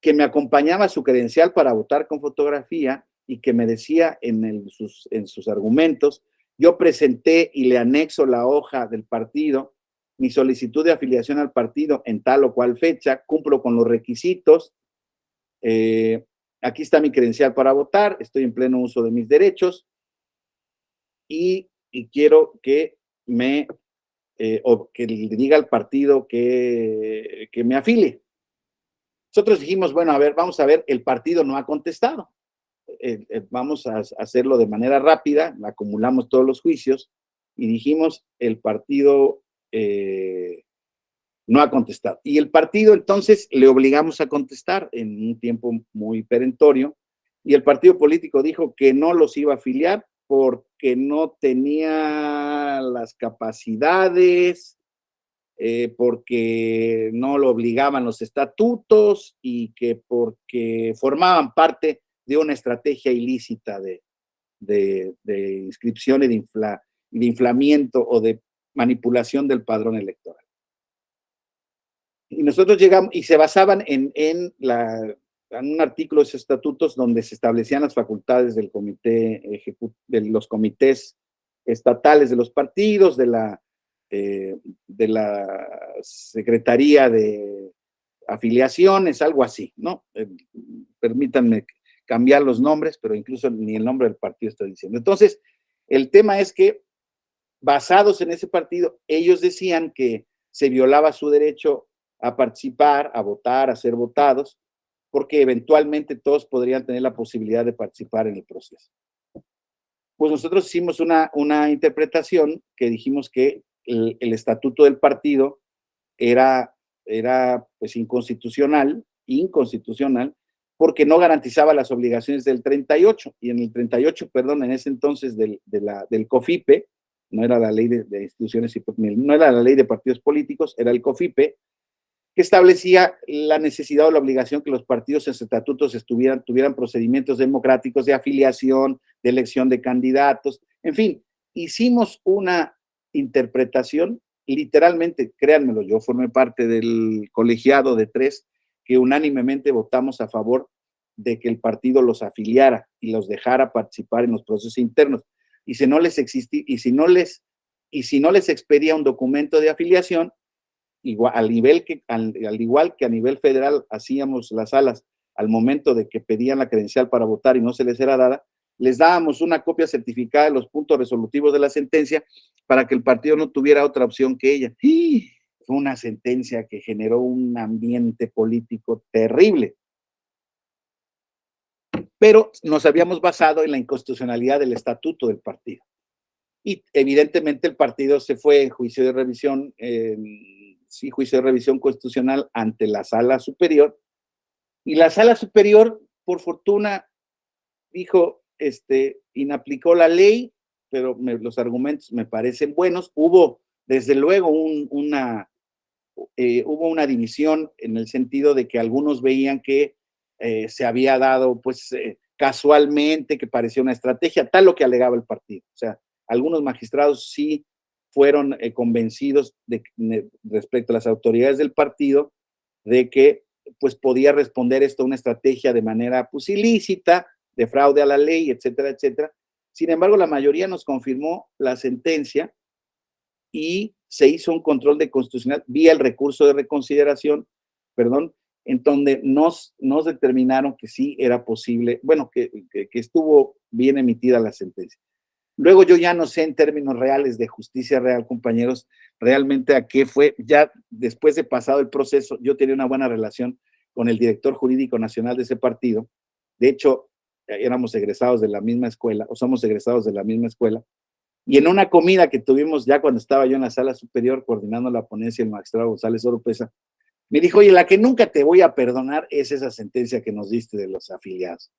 que me acompañaba su credencial para votar con fotografía, y que me decía en sus argumentos, yo presenté y le anexo la hoja del partido, mi solicitud de afiliación al partido en tal o cual fecha, cumplo con los requisitos, aquí está mi credencial para votar, estoy en pleno uso de mis derechos, y quiero que que le diga al partido que me afilie. Nosotros dijimos, bueno, a ver, vamos a ver, el partido no ha contestado. Vamos a hacerlo de manera rápida, acumulamos todos los juicios y dijimos, el partido no ha contestado. Y el partido entonces le obligamos a contestar en un tiempo muy perentorio, y el partido político dijo que no los iba a afiliar porque no tenía las capacidades, porque no lo obligaban los estatutos, y que porque formaban parte de una estrategia ilícita de inscripción y de inflamiento o de manipulación del padrón electoral. Y nosotros llegamos, y se basaban en un artículo de esos estatutos donde se establecían las facultades del de los comités estatales de los partidos, de la Secretaría de Afiliaciones, algo así, ¿no? Permítanme cambiar los nombres, pero incluso ni el nombre del partido está diciendo. Entonces, el tema es que, basados en ese partido, ellos decían que se violaba su derecho a participar, a votar, a ser votados, porque eventualmente todos podrían tener la posibilidad de participar en el proceso. Pues nosotros hicimos una interpretación que dijimos que el estatuto del partido era pues inconstitucional, porque no garantizaba las obligaciones del 38, y en el 38, perdón, en ese entonces del COFIPE, no era la ley de instituciones, no era la ley de partidos políticos, era el COFIPE, que establecía la necesidad o la obligación que los partidos en sus estatutos tuvieran procedimientos democráticos de afiliación, de elección de candidatos, en fin, hicimos una interpretación, literalmente, créanmelo, yo formé parte del colegiado de 3 que unánimemente votamos a favor de que el partido los afiliara y los dejara participar en los procesos internos. Y si no les existía, y si no les expedía un documento de afiliación, igual, al igual que a nivel federal hacíamos las salas al momento de que pedían la credencial para votar y no se les era dada, les dábamos una copia certificada de los puntos resolutivos de la sentencia para que el partido no tuviera otra opción que ella. Fue una sentencia que generó un ambiente político terrible. Pero nos habíamos basado en la inconstitucionalidad del estatuto del partido. Y evidentemente el partido se fue en juicio de revisión, juicio de revisión constitucional ante la Sala Superior. Y la Sala Superior, por fortuna, dijo, inaplicó la ley, pero los argumentos me parecen buenos. Hubo, desde luego, hubo una división en el sentido de que algunos veían que se había dado, pues, casualmente, que parecía una estrategia, tal lo que alegaba el partido. O sea, algunos magistrados sí fueron convencidos respecto a las autoridades del partido de que, pues, podía responder esto a una estrategia de manera, pues, ilícita, de fraude a la ley, etcétera, etcétera. Sin embargo, la mayoría nos confirmó la sentencia y se hizo un control de constitucionalidad vía el recurso de reconsideración, perdón, en donde nos determinaron que sí era posible, bueno, que estuvo bien emitida la sentencia. Luego yo ya no sé en términos reales de justicia real, compañeros, realmente a qué fue. Ya después de pasado el proceso, yo tenía una buena relación con el director jurídico nacional de ese partido. De hecho, éramos egresados de la misma escuela, o somos egresados de la misma escuela. Y en una comida que tuvimos ya cuando estaba yo en la sala superior coordinando la ponencia, el magistrado González Oropesa, me dijo, oye, la que nunca te voy a perdonar es esa sentencia que nos diste de los afiliados.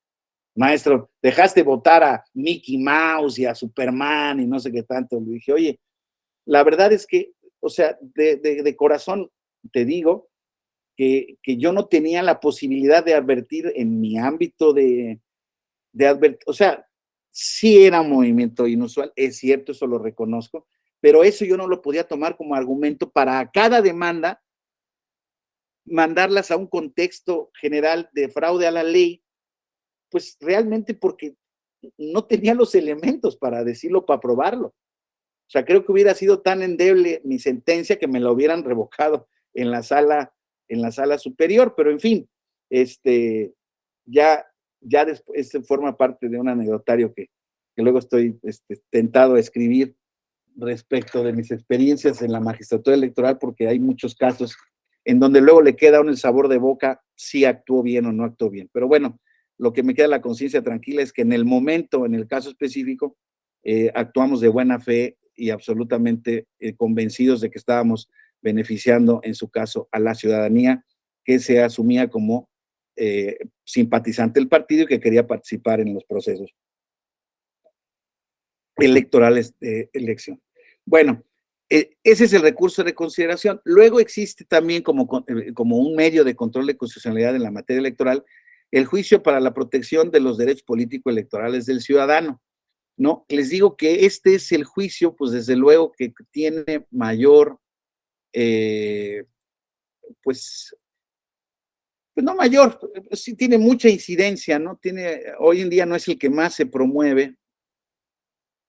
Maestro, dejaste votar a Mickey Mouse y a Superman y no sé qué tanto. Le dije, oye, la verdad es que, o sea, de corazón te digo que yo no tenía la posibilidad de advertir en mi ámbito de advertir, o sea, sí era un movimiento inusual, es cierto, eso lo reconozco, pero eso yo no lo podía tomar como argumento para cada demanda mandarlas a un contexto general de fraude a la ley, pues realmente porque no tenía los elementos para decirlo, para probarlo. O sea, creo que hubiera sido tan endeble mi sentencia que me la hubieran revocado en la sala superior, pero en fin, ya después forma parte de un anecdotario que luego estoy tentado a escribir respecto de mis experiencias en la magistratura electoral, porque hay muchos casos en donde luego le queda a uno el sabor de boca si actuó bien o no actuó bien. Pero bueno, lo que me queda la conciencia tranquila es que en el momento, en el caso específico, actuamos de buena fe y absolutamente convencidos de que estábamos beneficiando, en su caso, a la ciudadanía que se asumía como simpatizante del partido y que quería participar en los procesos electorales de elección. Bueno, ese es el recurso de consideración. Luego existe también como un medio de control de constitucionalidad en la materia electoral el juicio para la protección de los derechos político-electorales del ciudadano, ¿no? Les digo que este es el juicio, pues desde luego que tiene mayor, pues no mayor, sí tiene mucha incidencia, ¿no? Hoy en día no es el que más se promueve,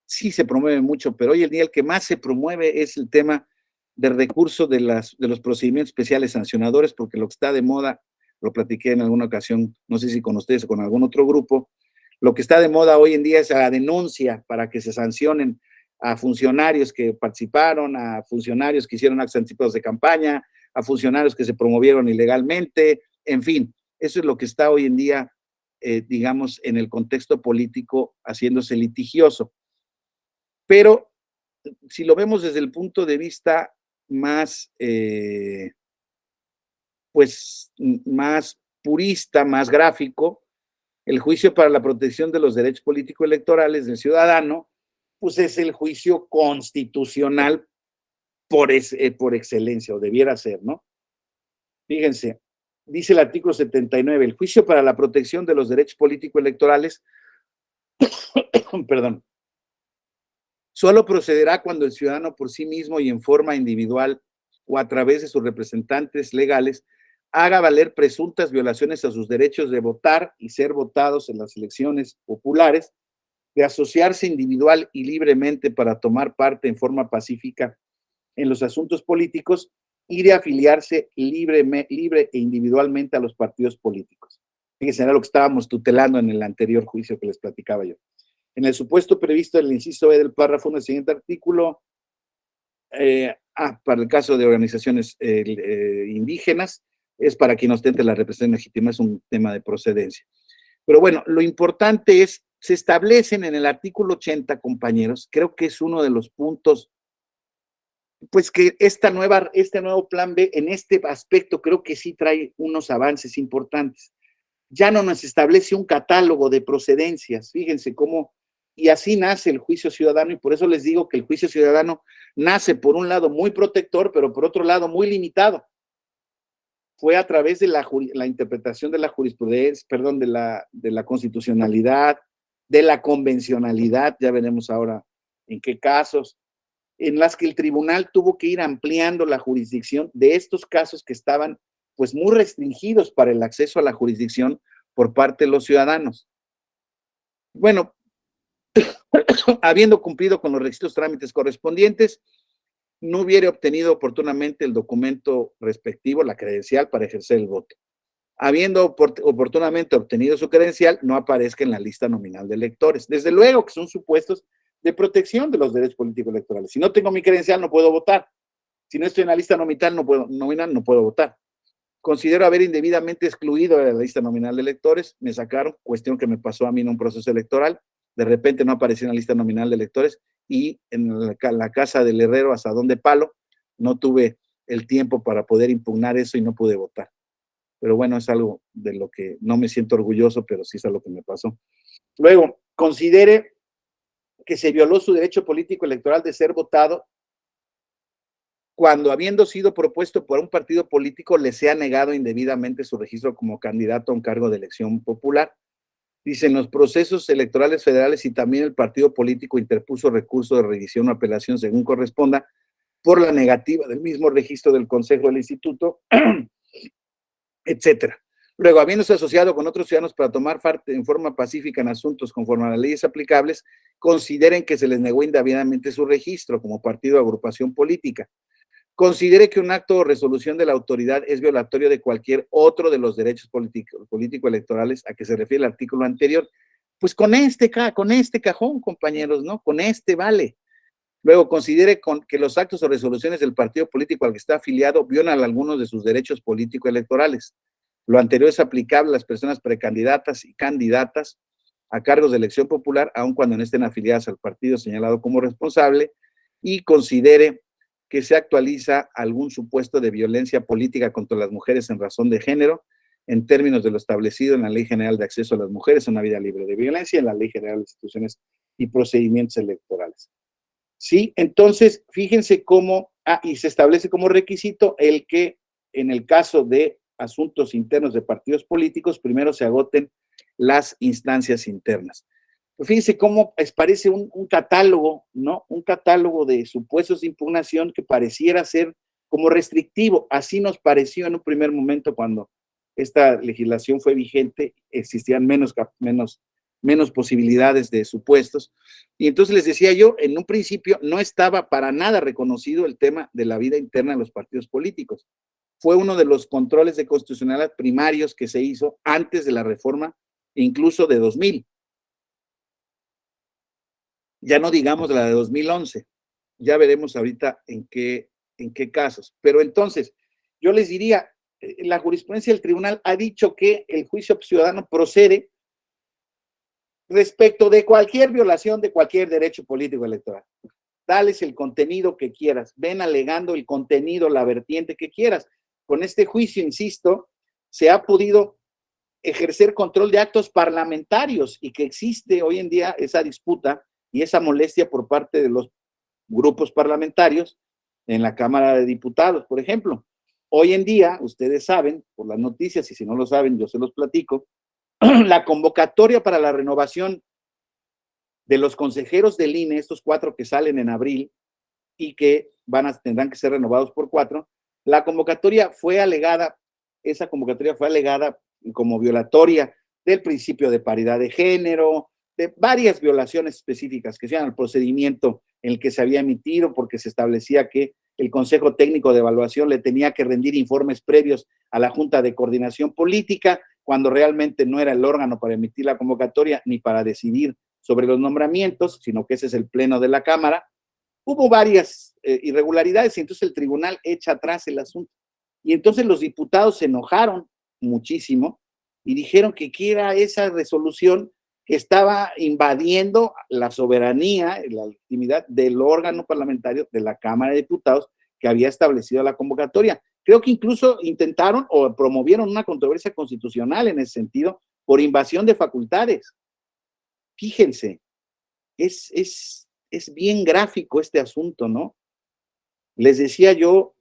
sí se promueve mucho, pero hoy en día el que más se promueve es el tema del recurso de los procedimientos especiales sancionadores, porque lo que está de moda, lo platiqué en alguna ocasión, no sé si con ustedes o con algún otro grupo, lo que está de moda hoy en día es la denuncia para que se sancionen a funcionarios que participaron, a funcionarios que hicieron actos anticipados de campaña, a funcionarios que se promovieron ilegalmente, en fin, eso es lo que está hoy en día, digamos, en el contexto político haciéndose litigioso. Pero si lo vemos desde el punto de vista más, pues, más purista, más gráfico, el juicio para la protección de los derechos políticos electorales del ciudadano, pues es el juicio constitucional por excelencia, o debiera ser, ¿no? Fíjense, dice el artículo 79, el juicio para la protección de los derechos político-electorales, perdón, solo procederá cuando el ciudadano por sí mismo y en forma individual o a través de sus representantes legales haga valer presuntas violaciones a sus derechos de votar y ser votados en las elecciones populares, de asociarse individual y libremente para tomar parte en forma pacífica en los asuntos políticos y de afiliarse libre e individualmente a los partidos políticos. Fíjense, era lo que estábamos tutelando en el anterior juicio que les platicaba yo. En el supuesto previsto en el inciso E del párrafo del siguiente artículo, para el caso de organizaciones indígenas, es para quien ostente la representación legítima, es un tema de procedencia. Pero bueno, lo importante es, se establecen en el artículo 80, compañeros, creo que es uno de los puntos, pues que este nuevo plan B, en este aspecto, creo que sí trae unos avances importantes. Ya no nos establece un catálogo de procedencias, fíjense cómo, y así nace el juicio ciudadano, y por eso les digo que el juicio ciudadano nace por un lado muy protector, pero por otro lado muy limitado. Fue a través de la interpretación de la jurisprudencia, perdón, de la constitucionalidad, de la convencionalidad, ya veremos ahora en qué casos, en las que el tribunal tuvo que ir ampliando la jurisdicción de estos casos que estaban pues muy restringidos para el acceso a la jurisdicción por parte de los ciudadanos. Bueno, habiendo cumplido con los requisitos trámites correspondientes, no hubiera obtenido oportunamente el documento respectivo, la credencial para ejercer el voto. Habiendo oportunamente obtenido su credencial, no aparezca en la lista nominal de electores. Desde luego que son supuestos de protección de los derechos políticos electorales. Si no tengo mi credencial, no puedo votar. Si no estoy en la lista nominal, no puedo votar. Considero haber indebidamente excluido de la lista nominal de electores, me sacaron, cuestión que me pasó a mí en un proceso electoral, de repente no aparecí en la lista nominal de electores y en la casa del herrero Asadón de Palo no tuve el tiempo para poder impugnar eso y no pude votar. Pero bueno, es algo de lo que no me siento orgulloso, pero sí es algo que me pasó. Luego, considere que se violó su derecho político electoral de ser votado cuando, habiendo sido propuesto por un partido político, le sea negado indebidamente su registro como candidato a un cargo de elección popular. Dicen los procesos electorales federales y también el partido político interpuso recurso de revisión o apelación según corresponda por la negativa del mismo registro del Consejo del Instituto, etcétera. Luego, habiéndose asociado con otros ciudadanos para tomar parte en forma pacífica en asuntos conforme a las leyes aplicables, consideren que se les negó indebidamente su registro como partido o agrupación política. Considere que un acto o resolución de la autoridad es violatorio de cualquier otro de los derechos político-electorales a que se refiere el artículo anterior. Pues con este cajón, compañeros, ¿no? Con este vale. Luego, considere que los actos o resoluciones del partido político al que está afiliado violan algunos de sus derechos político-electorales. Lo anterior es aplicable a las personas precandidatas y candidatas a cargos de elección popular, aun cuando no estén afiliadas al partido señalado como responsable, y considere que se actualiza algún supuesto de violencia política contra las mujeres en razón de género, en términos de lo establecido en la Ley General de Acceso a las Mujeres a una Vida Libre de Violencia y en la Ley General de Instituciones y Procedimientos Electorales. ¿Sí? Entonces, fíjense cómo, y se establece como requisito el que en el caso de asuntos internos de partidos políticos, primero se agoten las instancias internas. Pues fíjense cómo parece un catálogo, ¿no? Un catálogo de supuestos de impugnación que pareciera ser como restrictivo. Así nos pareció en un primer momento cuando esta legislación fue vigente, existían menos posibilidades de supuestos. Y entonces les decía yo, en un principio no estaba para nada reconocido el tema de la vida interna de los partidos políticos. Fue uno de los controles de constitucionalidad primarios que se hizo antes de la reforma, incluso de 2000. Ya no digamos la de 2011. Ya veremos ahorita en qué casos. Pero entonces, yo les diría, la jurisprudencia del tribunal ha dicho que el juicio ciudadano procede respecto de cualquier violación de cualquier derecho político electoral. Dales el contenido que quieras, ven alegando el contenido, la vertiente que quieras. Con este juicio, insisto, se ha podido ejercer control de actos parlamentarios y que existe hoy en día esa disputa y esa molestia por parte de los grupos parlamentarios en la Cámara de Diputados, por ejemplo. Hoy en día, ustedes saben, por las noticias, y si no lo saben, yo se los platico, la convocatoria para la renovación de los consejeros del INE, estos 4 que salen en abril y que tendrán que ser renovados por 4, la convocatoria fue alegada, esa convocatoria fue alegada como violatoria del principio de paridad de género, de varias violaciones específicas que sean al procedimiento en el que se había emitido, porque se establecía que el Consejo Técnico de Evaluación le tenía que rendir informes previos a la Junta de Coordinación Política, cuando realmente no era el órgano para emitir la convocatoria ni para decidir sobre los nombramientos, sino que ese es el Pleno de la Cámara. Hubo varias irregularidades y entonces el tribunal echa atrás el asunto. Y entonces los diputados se enojaron muchísimo y dijeron que era esa resolución que estaba invadiendo la soberanía, la legitimidad del órgano parlamentario de la Cámara de Diputados que había establecido la convocatoria. Creo que incluso intentaron o promovieron una controversia constitucional en ese sentido por invasión de facultades. Fíjense, es bien gráfico este asunto, ¿no? Les decía yo,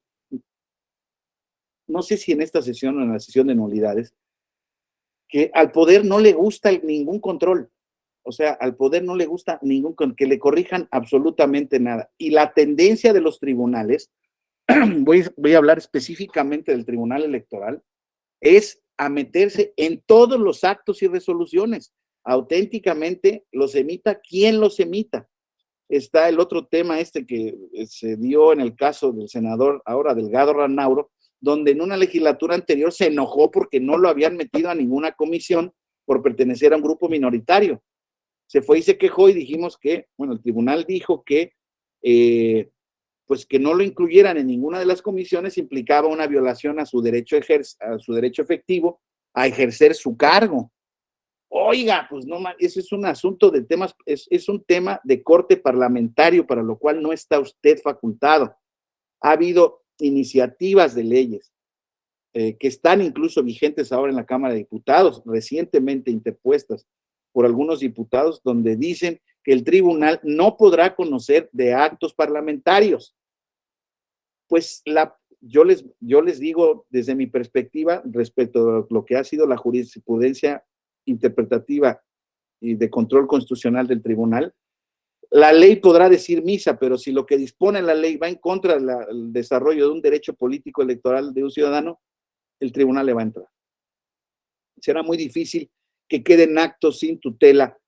no sé si en esta sesión o en la sesión de nulidades, que al poder no le gusta ningún control. O sea, al poder no le gusta que le corrijan absolutamente nada. Y la tendencia de los tribunales, voy a hablar específicamente del Tribunal Electoral, es a meterse en todos los actos y resoluciones. Auténticamente los emita quien los emita. Está el otro tema que se dio en el caso del senador ahora Delgado Ranauro, donde en una legislatura anterior se enojó porque no lo habían metido a ninguna comisión por pertenecer a un grupo minoritario. Se fue y se quejó y dijimos que, bueno, el tribunal dijo que pues que no lo incluyeran en ninguna de las comisiones implicaba una violación a su derecho efectivo a ejercer su cargo. Oiga, pues no, ese es un asunto de temas, es un tema de corte parlamentario, para lo cual no está usted facultado. Ha habido iniciativas de leyes que están incluso vigentes ahora en la Cámara de Diputados, recientemente interpuestas por algunos diputados, donde dicen que el tribunal no podrá conocer de actos parlamentarios. Pues yo les digo desde mi perspectiva respecto a lo que ha sido la jurisprudencia interpretativa y de control constitucional del tribunal, la ley podrá decir misa, pero si lo que dispone la ley va en contra del desarrollo de un derecho político electoral de un ciudadano, el tribunal le va a entrar. Será muy difícil que queden actos sin tutela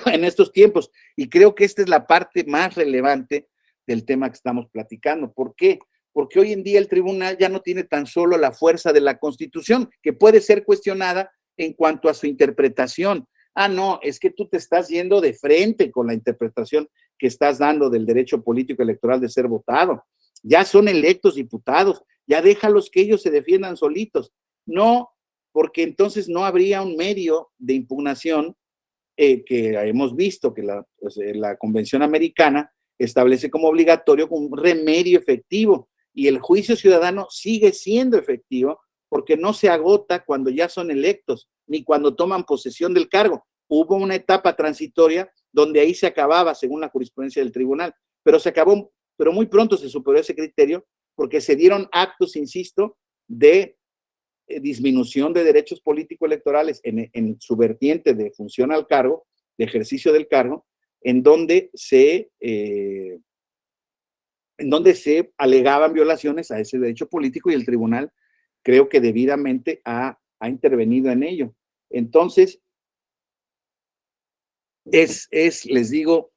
en estos tiempos. Y creo que esta es la parte más relevante del tema que estamos platicando. ¿Por qué? Porque hoy en día el tribunal ya no tiene tan solo la fuerza de la Constitución, que puede ser cuestionada en cuanto a su interpretación. Ah, no, es que tú te estás yendo de frente con la interpretación que estás dando del derecho político electoral de ser votado. Ya son electos diputados, ya déjalos que ellos se defiendan solitos. No, porque entonces no habría un medio de impugnación que hemos visto que la Convención Americana establece como obligatorio un remedio efectivo, y el juicio ciudadano sigue siendo efectivo porque no se agota cuando ya son electos ni cuando toman posesión del cargo. Hubo una etapa transitoria donde ahí se acababa según la jurisprudencia del tribunal, pero se acabó, pero muy pronto se superó ese criterio porque se dieron actos, insisto, de disminución de derechos político-electorales en su vertiente de función al cargo, de ejercicio del cargo, en donde se alegaban violaciones a ese derecho político, y el tribunal creo que debidamente ha intervenido en ello. Entonces, les digo,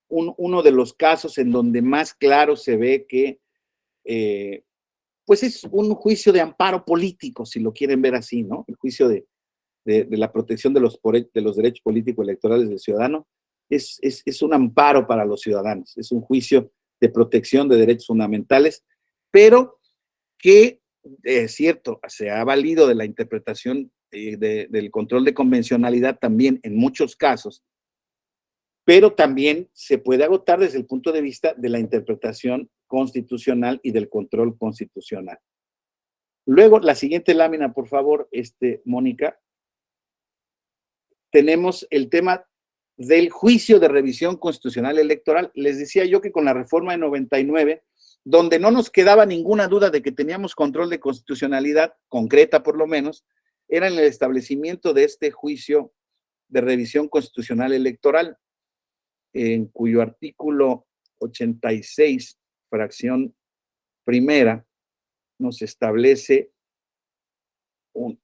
uno de los casos en donde más claro se ve que pues es un juicio de amparo político, si lo quieren ver así, ¿no? El juicio de la protección de los derechos políticos electorales del ciudadano es un amparo para los ciudadanos, es un juicio de protección de derechos fundamentales, pero que, es cierto, se ha valido de la interpretación del control de convencionalidad también en muchos casos, pero también se puede agotar desde el punto de vista de la interpretación constitucional y del control constitucional. Luego, la siguiente lámina, por favor, Mónica. Tenemos el tema del juicio de revisión constitucional electoral. Les decía yo que con la reforma de 99 donde no nos quedaba ninguna duda de que teníamos control de constitucionalidad, concreta por lo menos, era en el establecimiento de este juicio de revisión constitucional electoral, en cuyo artículo 86, fracción primera, nos establece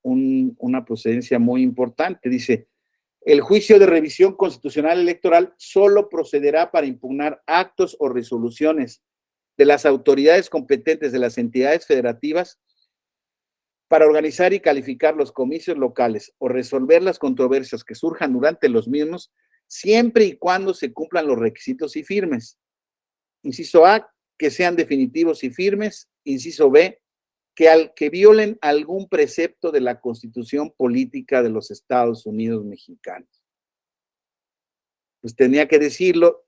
una procedencia muy importante. Dice, el juicio de revisión constitucional electoral solo procederá para impugnar actos o resoluciones de las autoridades competentes de las entidades federativas para organizar y calificar los comicios locales o resolver las controversias que surjan durante los mismos, siempre y cuando se cumplan los requisitos y firmes. Inciso A, que sean definitivos y firmes. Inciso B, que violen algún precepto de la Constitución Política de los Estados Unidos Mexicanos. Pues tenía que decirlo.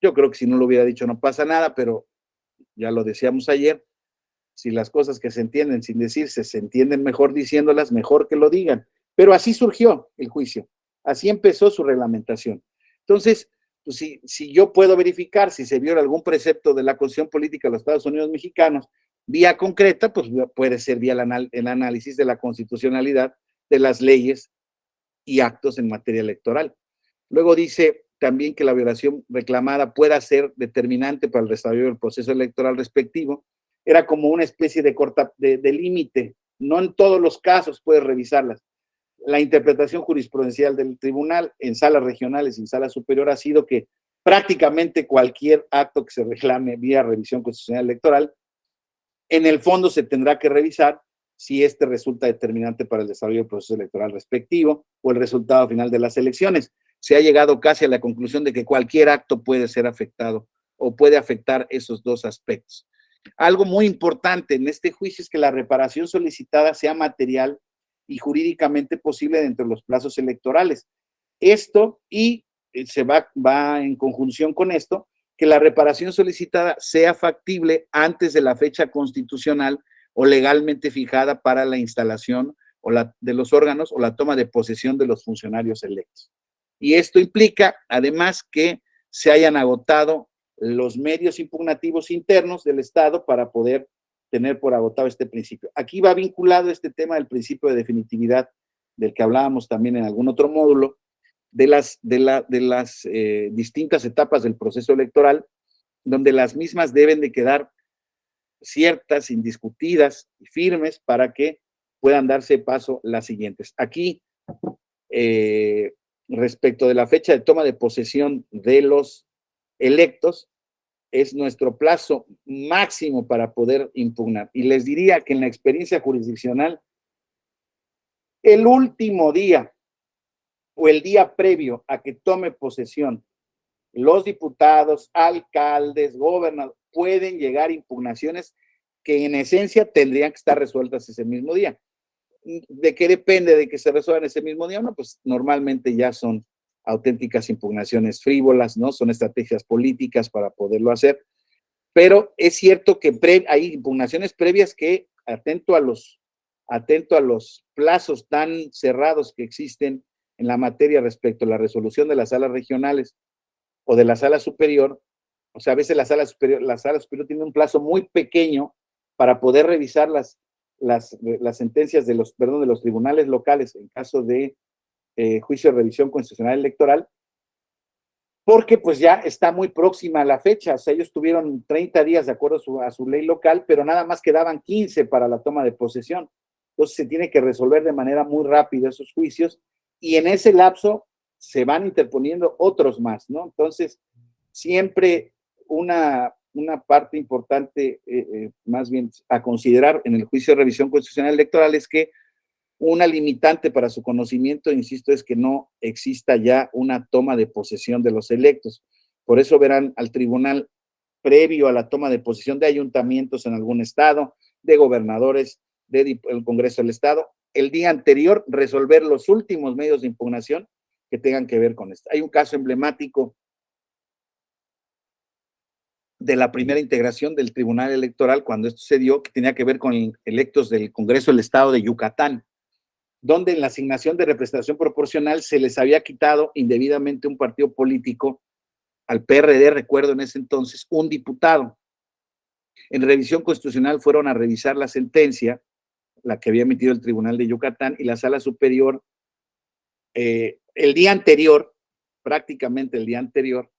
Yo creo que si no lo hubiera dicho no pasa nada, pero ya lo decíamos ayer, si las cosas que se entienden sin decirse se entienden mejor diciéndolas, mejor que lo digan. Pero así surgió el juicio, así empezó su reglamentación. Entonces, pues si yo puedo verificar si se viola algún precepto de la Constitución Política de los Estados Unidos Mexicanos, vía concreta, pues puede ser vía el análisis de la constitucionalidad de las leyes y actos en materia electoral. Luego dice también que la violación reclamada pueda ser determinante para el desarrollo del proceso electoral respectivo. Era como una especie de límite. No en todos los casos puedes revisarlas. La interpretación jurisprudencial del tribunal en salas regionales y en sala superior ha sido que prácticamente cualquier acto que se reclame vía revisión constitucional electoral, en el fondo se tendrá que revisar si este resulta determinante para el desarrollo del proceso electoral respectivo o el resultado final de las elecciones. Se ha llegado casi a la conclusión de que cualquier acto puede ser afectado o puede afectar esos dos aspectos. Algo muy importante en este juicio es que la reparación solicitada sea material y jurídicamente posible dentro de los plazos electorales. Esto, y se va en conjunción con esto, que la reparación solicitada sea factible antes de la fecha constitucional o legalmente fijada para la instalación de los órganos o la toma de posesión de los funcionarios electos. Y esto implica, además, que se hayan agotado los medios impugnativos internos del Estado para poder tener por agotado este principio. Aquí va vinculado este tema del principio de definitividad, del que hablábamos también en algún otro módulo, de las distintas etapas del proceso electoral, donde las mismas deben de quedar ciertas, indiscutidas y firmes para que puedan darse paso las siguientes. Aquí, respecto de la fecha de toma de posesión de los electos, es nuestro plazo máximo para poder impugnar. Y les diría que en la experiencia jurisdiccional, el último día o el día previo a que tome posesión los diputados, alcaldes, gobernadores, pueden llegar impugnaciones que en esencia tendrían que estar resueltas ese mismo día. ¿De qué depende de que se resuelvan ese mismo día? No, pues normalmente ya son auténticas impugnaciones frívolas, ¿no? Son estrategias políticas para poderlo hacer, pero es cierto que hay impugnaciones previas que, atento a los plazos tan cerrados que existen en la materia respecto a la resolución de las salas regionales o de la sala superior, o sea, a veces la sala superior tiene un plazo muy pequeño para poder revisar las sentencias de los tribunales locales en caso de juicio de revisión constitucional electoral, porque pues ya está muy próxima la fecha. O sea, ellos tuvieron 30 días de acuerdo a su ley local, pero nada más quedaban 15 para la toma de posesión. Entonces se tiene que resolver de manera muy rápida esos juicios y en ese lapso se van interponiendo otros más, ¿no? Entonces, siempre una parte importante, más bien a considerar en el juicio de revisión constitucional electoral es que una limitante para su conocimiento, insisto, es que no exista ya una toma de posesión de los electos. Por eso verán al tribunal previo a la toma de posesión de ayuntamientos en algún estado, de gobernadores, del Congreso del Estado, el día anterior resolver los últimos medios de impugnación que tengan que ver con esto. Hay un caso emblemático de la primera integración del Tribunal Electoral cuando esto se dio, que tenía que ver con electos del Congreso del Estado de Yucatán, donde en la asignación de representación proporcional se les había quitado indebidamente un partido político, al PRD, recuerdo en ese entonces, un diputado. En revisión constitucional fueron a revisar la sentencia, la que había emitido el Tribunal de Yucatán, y la Sala Superior, el día anterior, prácticamente el día anterior,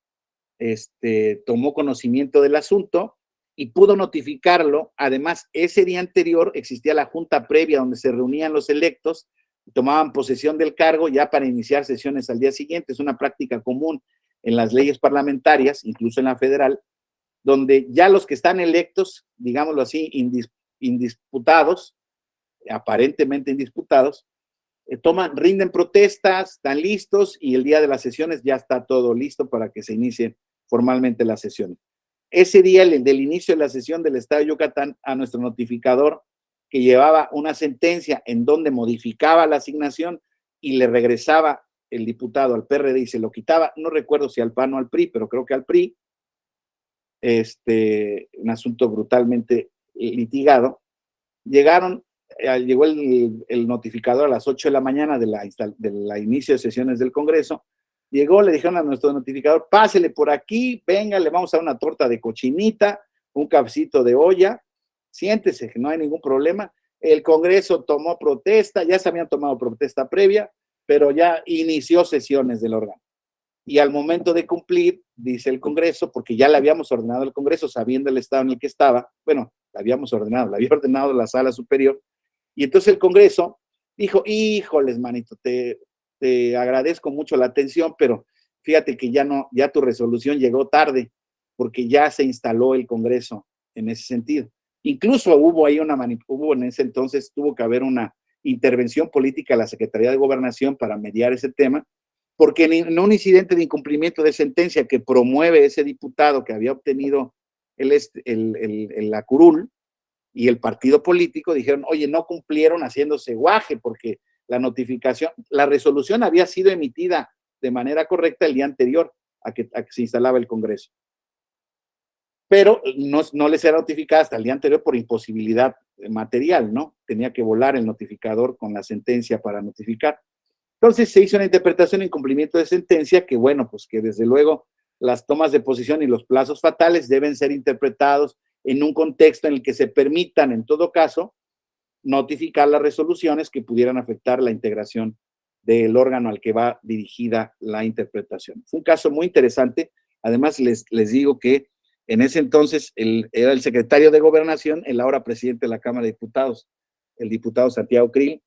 tomó conocimiento del asunto y pudo notificarlo. Además, ese día anterior existía la junta previa donde se reunían los electos y tomaban posesión del cargo ya para iniciar sesiones al día siguiente. Es una práctica común en las leyes parlamentarias, incluso en la federal, donde ya los que están electos, digámoslo así, indisputados, aparentemente indisputados, rinden protestas, están listos y el día de las sesiones ya está todo listo para que se inicien formalmente las sesiones. Ese día, del inicio de la sesión del Estado de Yucatán, a nuestro notificador, que llevaba una sentencia en donde modificaba la asignación y le regresaba el diputado al PRD y se lo quitaba, no recuerdo si al PAN o al PRI, pero creo que al PRI, un asunto brutalmente litigado, llegó el notificador a las 8 de la mañana de la inicio de sesiones del Congreso. Llegó, le dijeron a nuestro notificador, pásele por aquí, venga, le vamos a dar una torta de cochinita, un cafecito de olla, siéntese, que no hay ningún problema. El Congreso tomó protesta, ya se habían tomado protesta previa, pero ya inició sesiones del órgano. Y al momento de cumplir, dice el Congreso, porque ya le habíamos ordenado al Congreso, sabiendo el estado en el que estaba, bueno, le había ordenado la Sala Superior, y entonces el Congreso dijo, híjoles, manito, te agradezco mucho la atención, pero fíjate que ya tu resolución llegó tarde, porque ya se instaló el Congreso en ese sentido. Incluso hubo en ese entonces, tuvo que haber una intervención política de la Secretaría de Gobernación para mediar ese tema, porque en un incidente de incumplimiento de sentencia que promueve ese diputado que había obtenido la curul, y el partido político dijeron, oye, no cumplieron haciéndose guaje, porque la resolución había sido emitida de manera correcta el día anterior a que se instalaba el Congreso. Pero no les era notificada hasta el día anterior por imposibilidad material, ¿no? Tenía que volar el notificador con la sentencia para notificar. Entonces se hizo una interpretación en cumplimiento de sentencia que, bueno, pues que desde luego las tomas de posición y los plazos fatales deben ser interpretados en un contexto en el que se permitan, en todo caso, notificar las resoluciones que pudieran afectar la integración del órgano al que va dirigida la interpretación. Fue un caso muy interesante. Además, les digo que en ese entonces era el secretario de Gobernación, el ahora presidente de la Cámara de Diputados, el diputado Santiago Krill,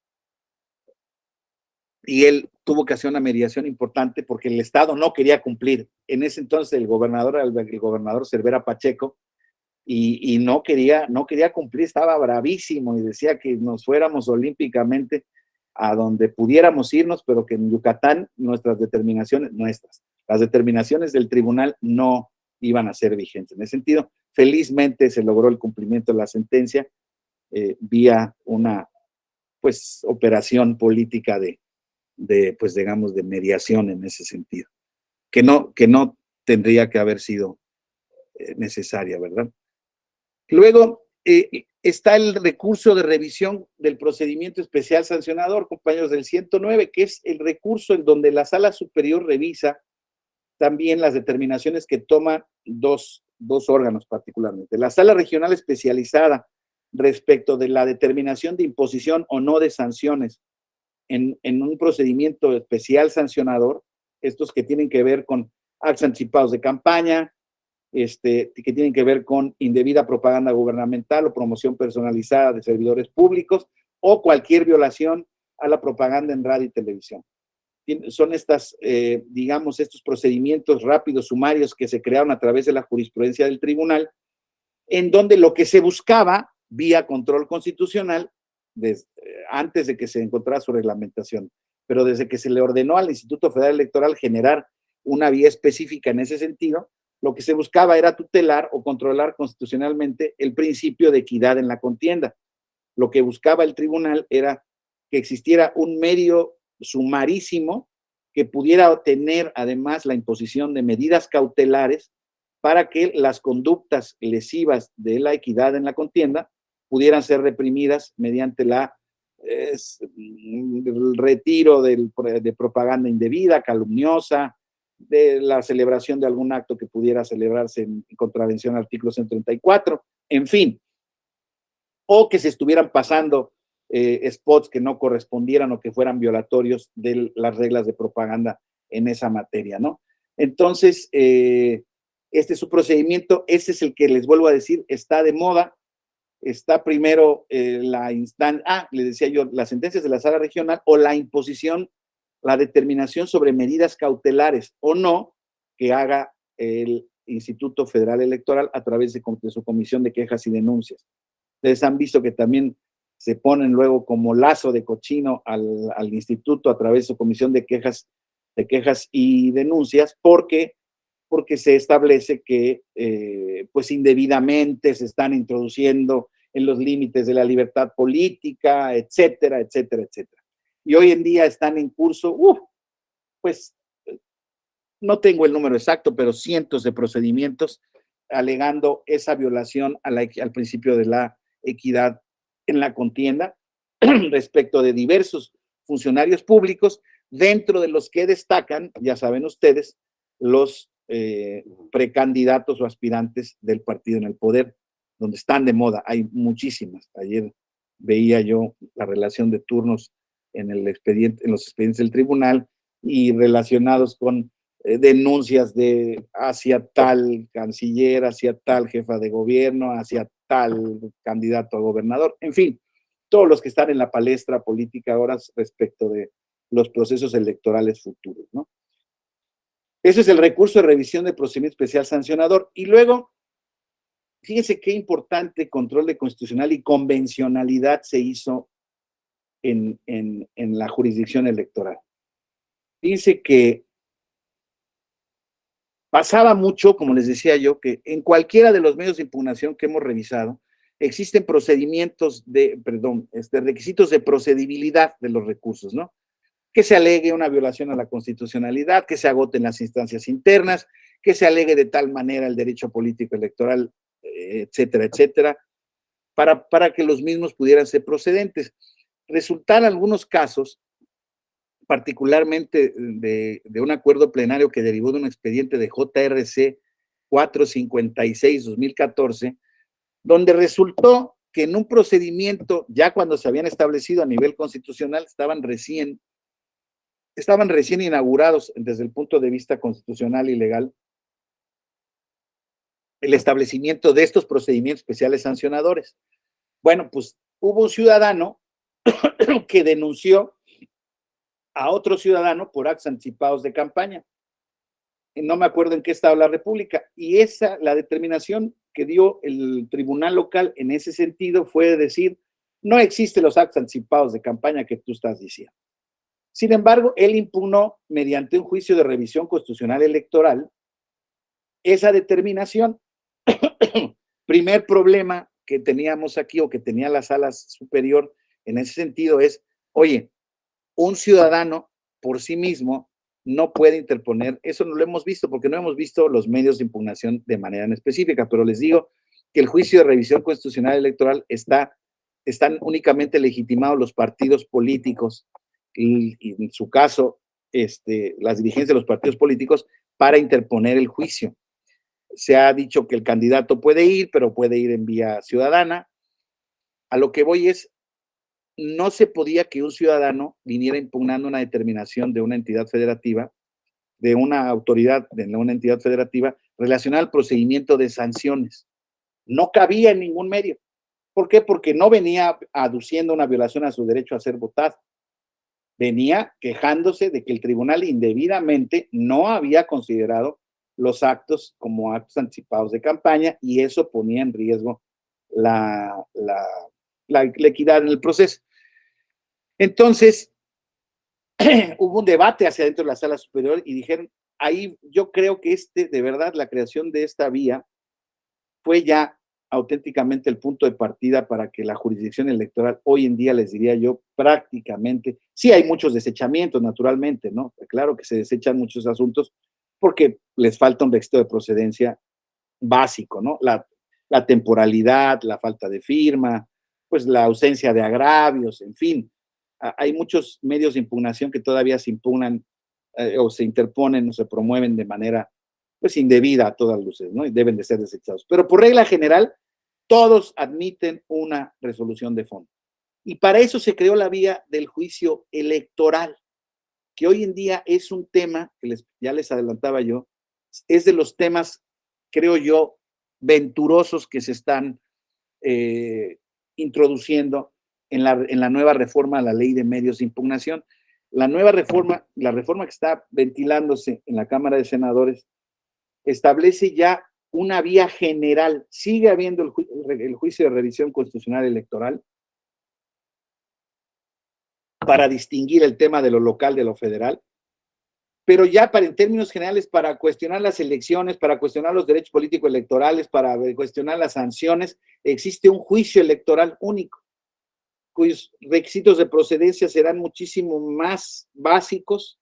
y él tuvo que hacer una mediación importante porque el Estado no quería cumplir. En ese entonces el gobernador Cervera Pacheco, y no quería cumplir, estaba bravísimo y decía que nos fuéramos olímpicamente a donde pudiéramos irnos, pero que en Yucatán las determinaciones del tribunal no iban a ser vigentes. En ese sentido, felizmente se logró el cumplimiento de la sentencia vía una, pues, operación política pues, digamos, de mediación en ese sentido, que no tendría que haber sido necesaria, ¿verdad? Luego está el recurso de revisión del procedimiento especial sancionador, compañeros, del 109, que es el recurso en donde la Sala Superior revisa también las determinaciones que toman dos órganos particularmente. La Sala Regional Especializada respecto de la determinación de imposición o no de sanciones en un procedimiento especial sancionador, estos que tienen que ver con actos anticipados de campaña, que tienen que ver con indebida propaganda gubernamental o promoción personalizada de servidores públicos o cualquier violación a la propaganda en radio y televisión. Son digamos, estos procedimientos rápidos, sumarios que se crearon a través de la jurisprudencia del tribunal, en donde lo que se buscaba vía control constitucional, antes de que se encontrara su reglamentación, pero desde que se le ordenó al Instituto Federal Electoral generar una vía específica en ese sentido, lo que se buscaba era tutelar o controlar constitucionalmente el principio de equidad en la contienda. Lo que buscaba el tribunal era que existiera un medio sumarísimo que pudiera obtener además la imposición de medidas cautelares para que las conductas lesivas de la equidad en la contienda pudieran ser reprimidas mediante el retiro de propaganda indebida, calumniosa, de la celebración de algún acto que pudiera celebrarse en contravención al artículo 134, en fin, o que se estuvieran pasando spots que no correspondieran o que fueran violatorios de las reglas de propaganda en esa materia, ¿no? Entonces, este es su procedimiento, ese es el que les vuelvo a decir, está de moda, está primero la instancia, le decía yo, las sentencias de la sala regional o la imposición, la determinación sobre medidas cautelares o no que haga el Instituto Federal Electoral a través de su comisión de quejas y denuncias. Ustedes han visto que también se ponen luego como lazo de cochino al instituto a través de su comisión de quejas y denuncias, porque se establece que pues indebidamente se están introduciendo en los límites de la libertad política, etcétera, etcétera, etcétera. Y hoy en día están en curso, pues no tengo el número exacto, pero cientos de procedimientos alegando esa violación al principio de la equidad en la contienda respecto de diversos funcionarios públicos, dentro de los que destacan, ya saben ustedes, los precandidatos o aspirantes del partido en el poder, donde están de moda. Hay muchísimas. Ayer veía yo la relación de turnos en los expedientes del tribunal y relacionados con denuncias hacia tal canciller, hacia tal jefa de gobierno, hacia tal candidato a gobernador, en fin, todos los que están en la palestra política ahora respecto de los procesos electorales futuros, ¿no? Ese es el recurso de revisión de procedimiento especial sancionador. Y luego, fíjense qué importante control de constitucional y convencionalidad se hizo en la jurisdicción electoral. Fíjense que pasaba mucho, como les decía yo, que en cualquiera de los medios de impugnación que hemos revisado, existen requisitos de procedibilidad de los recursos, ¿no? Que se alegue una violación a la constitucionalidad, que se agoten las instancias internas, que se alegue de tal manera el derecho político electoral, etcétera, etcétera, para que los mismos pudieran ser procedentes. Resultan algunos casos, particularmente de un acuerdo plenario que derivó de un expediente de JRC 456-2014, donde resultó que en un procedimiento, ya cuando se habían establecido a nivel constitucional, estaban recién inaugurados desde el punto de vista constitucional y legal, el establecimiento de estos procedimientos especiales sancionadores. Bueno, pues hubo un ciudadano que denunció a otro ciudadano por actos anticipados de campaña. No me acuerdo en qué estado de la República. Y la determinación que dio el tribunal local en ese sentido fue decir, no existen los actos anticipados de campaña que tú estás diciendo. Sin embargo, él impugnó mediante un juicio de revisión constitucional electoral esa determinación. Primer problema que teníamos aquí o que tenía la sala superior en ese sentido es, oye, un ciudadano por sí mismo no puede interponer, eso no lo hemos visto porque no hemos visto los medios de impugnación de manera en específica, pero les digo que el juicio de revisión constitucional electoral están únicamente legitimados los partidos políticos y en su caso, las dirigencias de los partidos políticos para interponer el juicio. Se ha dicho que el candidato puede ir, pero puede ir en vía ciudadana. A lo que voy es, no se podía que un ciudadano viniera impugnando una determinación de una entidad federativa, de una autoridad de una entidad federativa relacionada al procedimiento de sanciones. No cabía en ningún medio. ¿Por qué? Porque no venía aduciendo una violación a su derecho a ser votado. Venía quejándose de que el tribunal indebidamente no había considerado los actos como actos anticipados de campaña y eso ponía en riesgo la equidad en el proceso. Entonces, hubo un debate hacia dentro de la sala superior y dijeron, ahí yo creo que de verdad, la creación de esta vía fue ya auténticamente el punto de partida para que la jurisdicción electoral hoy en día, les diría yo, prácticamente, sí hay muchos desechamientos, naturalmente, ¿no? Claro que se desechan muchos asuntos porque les falta un requisito de procedencia básico, ¿no? La temporalidad, la falta de firma, pues la ausencia de agravios, en fin. Hay muchos medios de impugnación que todavía se impugnan o se interponen o se promueven de manera pues indebida a todas luces, ¿no? Y deben de ser desechados. Pero por regla general, todos admiten una resolución de fondo. Y para eso se creó la vía del juicio electoral, que hoy en día es un tema que ya les adelantaba yo, es de los temas, creo yo, venturosos que se están introduciendo en la nueva reforma a la ley de medios de impugnación. La reforma que está ventilándose en la Cámara de Senadores, establece ya una vía general. Sigue habiendo el juicio de revisión constitucional electoral para distinguir el tema de lo local de lo federal, pero ya en términos generales, para cuestionar las elecciones, para cuestionar los derechos políticos electorales, para cuestionar las sanciones, existe un juicio electoral único, cuyos requisitos de procedencia serán muchísimo más básicos,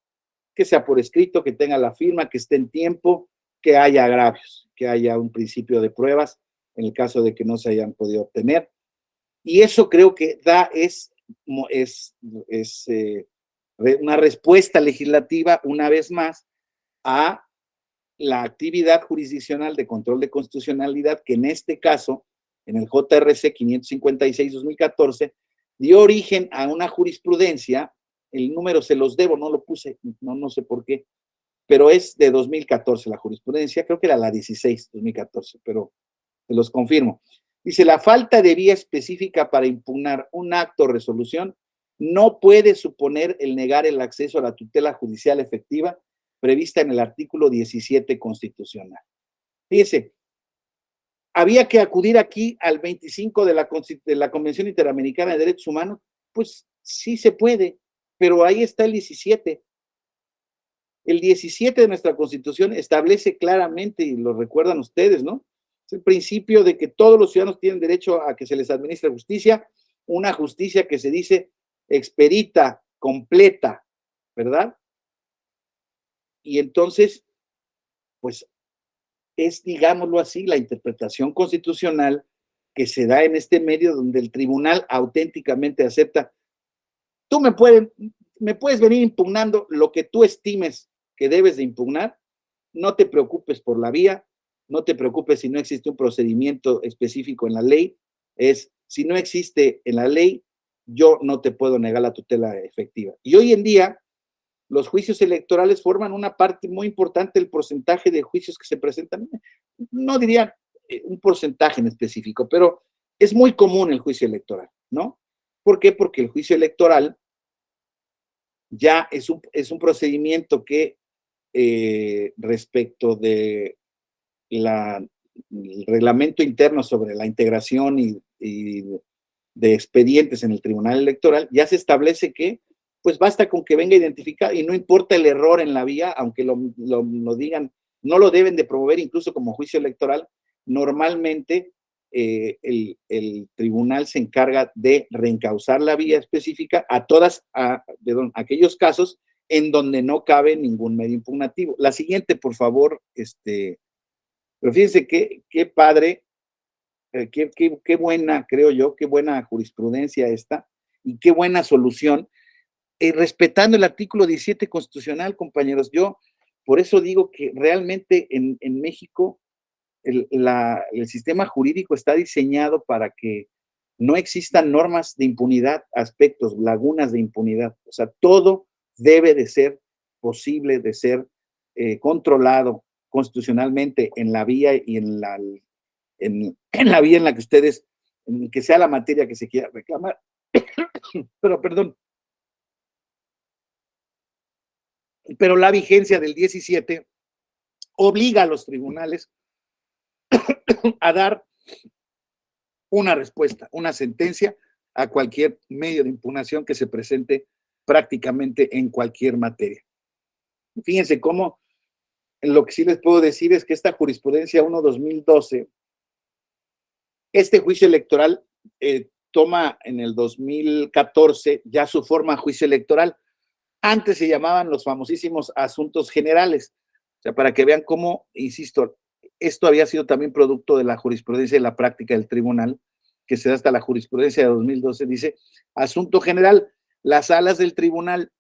que sea por escrito, que tenga la firma, que esté en tiempo, que haya agravios, que haya un principio de pruebas en el caso de que no se hayan podido obtener. Y eso creo que una respuesta legislativa, una vez más, a la actividad jurisdiccional de control de constitucionalidad, que en este caso, en el JRC 556-2014, dio origen a una jurisprudencia. El número se los debo, no lo puse, no sé por qué, pero es de 2014 la jurisprudencia, creo que era la 16-2014, pero se los confirmo. Dice, la falta de vía específica para impugnar un acto o resolución no puede suponer el negar el acceso a la tutela judicial efectiva prevista en el artículo 17 constitucional. Fíjese, había que acudir aquí al 25 de la Convención Interamericana de Derechos Humanos, pues sí se puede, pero ahí está el 17. El 17 de nuestra Constitución establece claramente, y lo recuerdan ustedes, ¿no? Es el principio de que todos los ciudadanos tienen derecho a que se les administre justicia, una justicia que se dice expedita, completa, ¿verdad? Y entonces, pues es, digámoslo así, la interpretación constitucional que se da en este medio donde el tribunal auténticamente acepta. Tú me puedes venir impugnando lo que tú estimes que debes de impugnar, no te preocupes por la vía, no te preocupes si no existe un procedimiento específico en la ley, si no existe en la ley, yo no te puedo negar la tutela efectiva. Y hoy en día, los juicios electorales forman una parte muy importante del porcentaje de juicios que se presentan. No diría un porcentaje en específico, pero es muy común el juicio electoral, ¿no? ¿Por qué? Porque el juicio electoral ya es un procedimiento que respecto de el reglamento interno sobre la integración y de expedientes en el Tribunal Electoral, ya se establece que pues basta con que venga identificado y no importa el error en la vía, aunque lo digan, no lo deben de promover incluso como juicio electoral. Normalmente el tribunal se encarga de reencauzar la vía específica a aquellos casos en donde no cabe ningún medio impugnativo. La siguiente, por favor, pero fíjense qué padre, qué buena, creo yo, qué buena jurisprudencia esta y qué buena solución, respetando el artículo 17 constitucional, compañeros. Yo por eso digo que realmente en México el sistema jurídico está diseñado para que no existan normas de impunidad, aspectos, lagunas de impunidad. O sea, todo debe de ser posible de ser controlado constitucionalmente en la vía y en la vía en la que ustedes, en que sea la materia que se quiera reclamar. Pero, perdón. Pero la vigencia del 17 obliga a los tribunales a dar una respuesta, una sentencia a cualquier medio de impugnación que se presente prácticamente en cualquier materia. Fíjense cómo lo que sí les puedo decir es que esta jurisprudencia 1-2012, este juicio electoral toma en el 2014 ya su forma juicio electoral. Antes se llamaban los famosísimos asuntos generales. O sea, para que vean cómo, insisto, esto había sido también producto de la jurisprudencia y la práctica del tribunal, que se da hasta la jurisprudencia de 2012, dice, asunto general, las salas del tribunal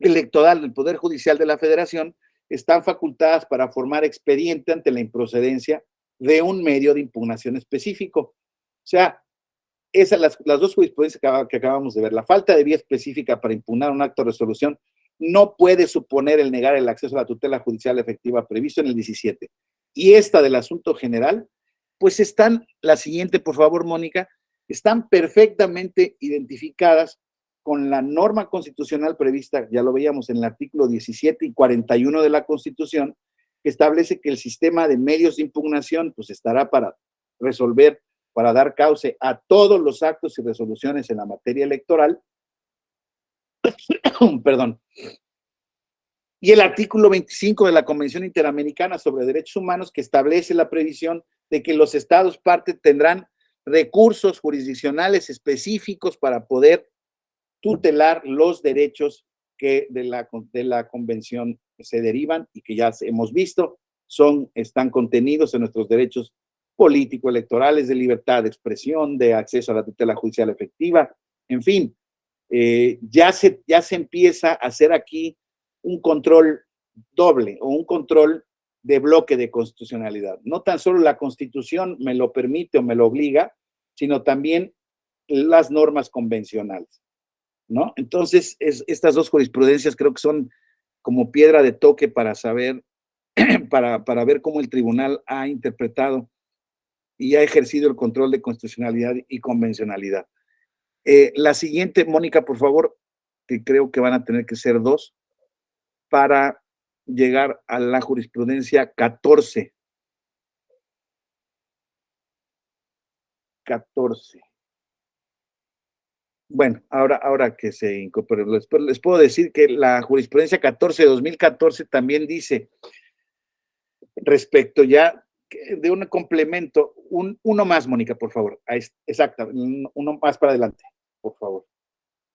electoral del Poder Judicial de la Federación están facultadas para formar expediente ante la improcedencia de un medio de impugnación específico. O sea, esas las dos jurisprudencias que acabamos de ver. La falta de vía específica para impugnar un acto de resolución no puede suponer el negar el acceso a la tutela judicial efectiva previsto en el 17. Y esta del asunto general, pues están, la siguiente, por favor, Mónica, están perfectamente identificadas con la norma constitucional prevista, ya lo veíamos en el artículo 17 y 41 de la Constitución, que establece que el sistema de medios de impugnación pues estará para resolver, para dar cauce a todos los actos y resoluciones en la materia electoral. Perdón. Y el artículo 25 de la Convención Interamericana sobre Derechos Humanos, que establece la previsión de que los estados parte tendrán recursos jurisdiccionales específicos para poder tutelar los derechos que de la convención se derivan y que ya hemos visto están contenidos en nuestros derechos político-electorales, de libertad de expresión, de acceso a la tutela judicial efectiva, en fin, ya se empieza a hacer aquí un control doble o un control de bloque de constitucionalidad. No tan solo la Constitución me lo permite o me lo obliga, sino también las normas convencionales, ¿no? Entonces, estas dos jurisprudencias creo que son como piedra de toque para saber, para ver cómo el tribunal ha interpretado y ha ejercido el control de constitucionalidad y convencionalidad. La siguiente, Mónica, por favor, que creo que van a tener que ser dos, para llegar a la jurisprudencia 14. 14. Bueno, ahora que se incorpore, les puedo decir que la jurisprudencia 14 de 2014 también dice, respecto ya de un complemento, uno más, Mónica, por favor. Exacto, uno más para adelante, por favor.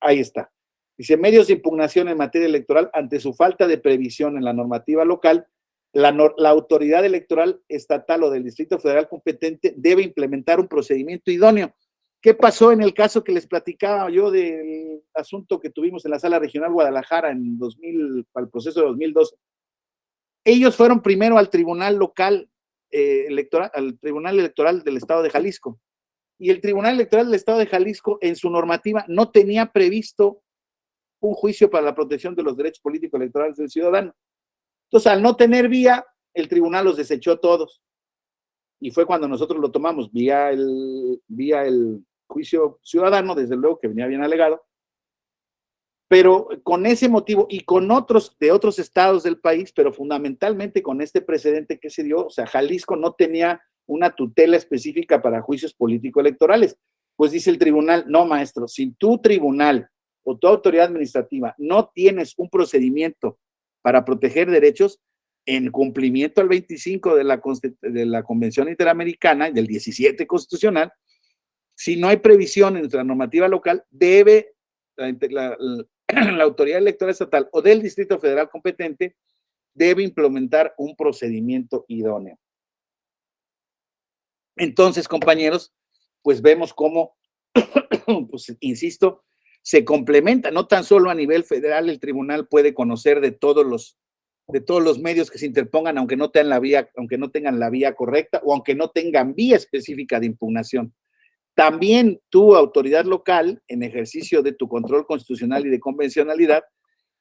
Ahí está. Dice, medios de impugnación en materia electoral ante su falta de previsión en la normativa local, la autoridad electoral estatal o del Distrito Federal competente debe implementar un procedimiento idóneo. ¿Qué pasó en el caso que les platicaba yo del asunto que tuvimos en la Sala Regional Guadalajara en para el proceso de 2012? Ellos fueron primero al Tribunal Local Electoral, al Tribunal Electoral del Estado de Jalisco. Y el Tribunal Electoral del Estado de Jalisco, en su normativa, no tenía previsto un juicio para la protección de los derechos políticos electorales del ciudadano. Entonces, al no tener vía, el tribunal los desechó todos. Y fue cuando nosotros lo tomamos vía el juicio ciudadano, desde luego que venía bien alegado, pero con ese motivo y con otros de otros estados del país, pero fundamentalmente con este precedente que se dio, o sea, Jalisco no tenía una tutela específica para juicios político-electorales. Pues dice el tribunal, no, maestro, si tu tribunal o tu autoridad administrativa no tienes un procedimiento para proteger derechos, en cumplimiento al 25 de la Convención Interamericana y del 17 constitucional, si no hay previsión en nuestra normativa local, debe la autoridad electoral estatal o del Distrito Federal competente debe implementar un procedimiento idóneo. Entonces, compañeros, pues vemos cómo, pues insisto, se complementa, no tan solo a nivel federal, el tribunal puede conocer de todos los medios que se interpongan, aunque no tengan la vía correcta o aunque no tengan vía específica de impugnación. También tu autoridad local, en ejercicio de tu control constitucional y de convencionalidad,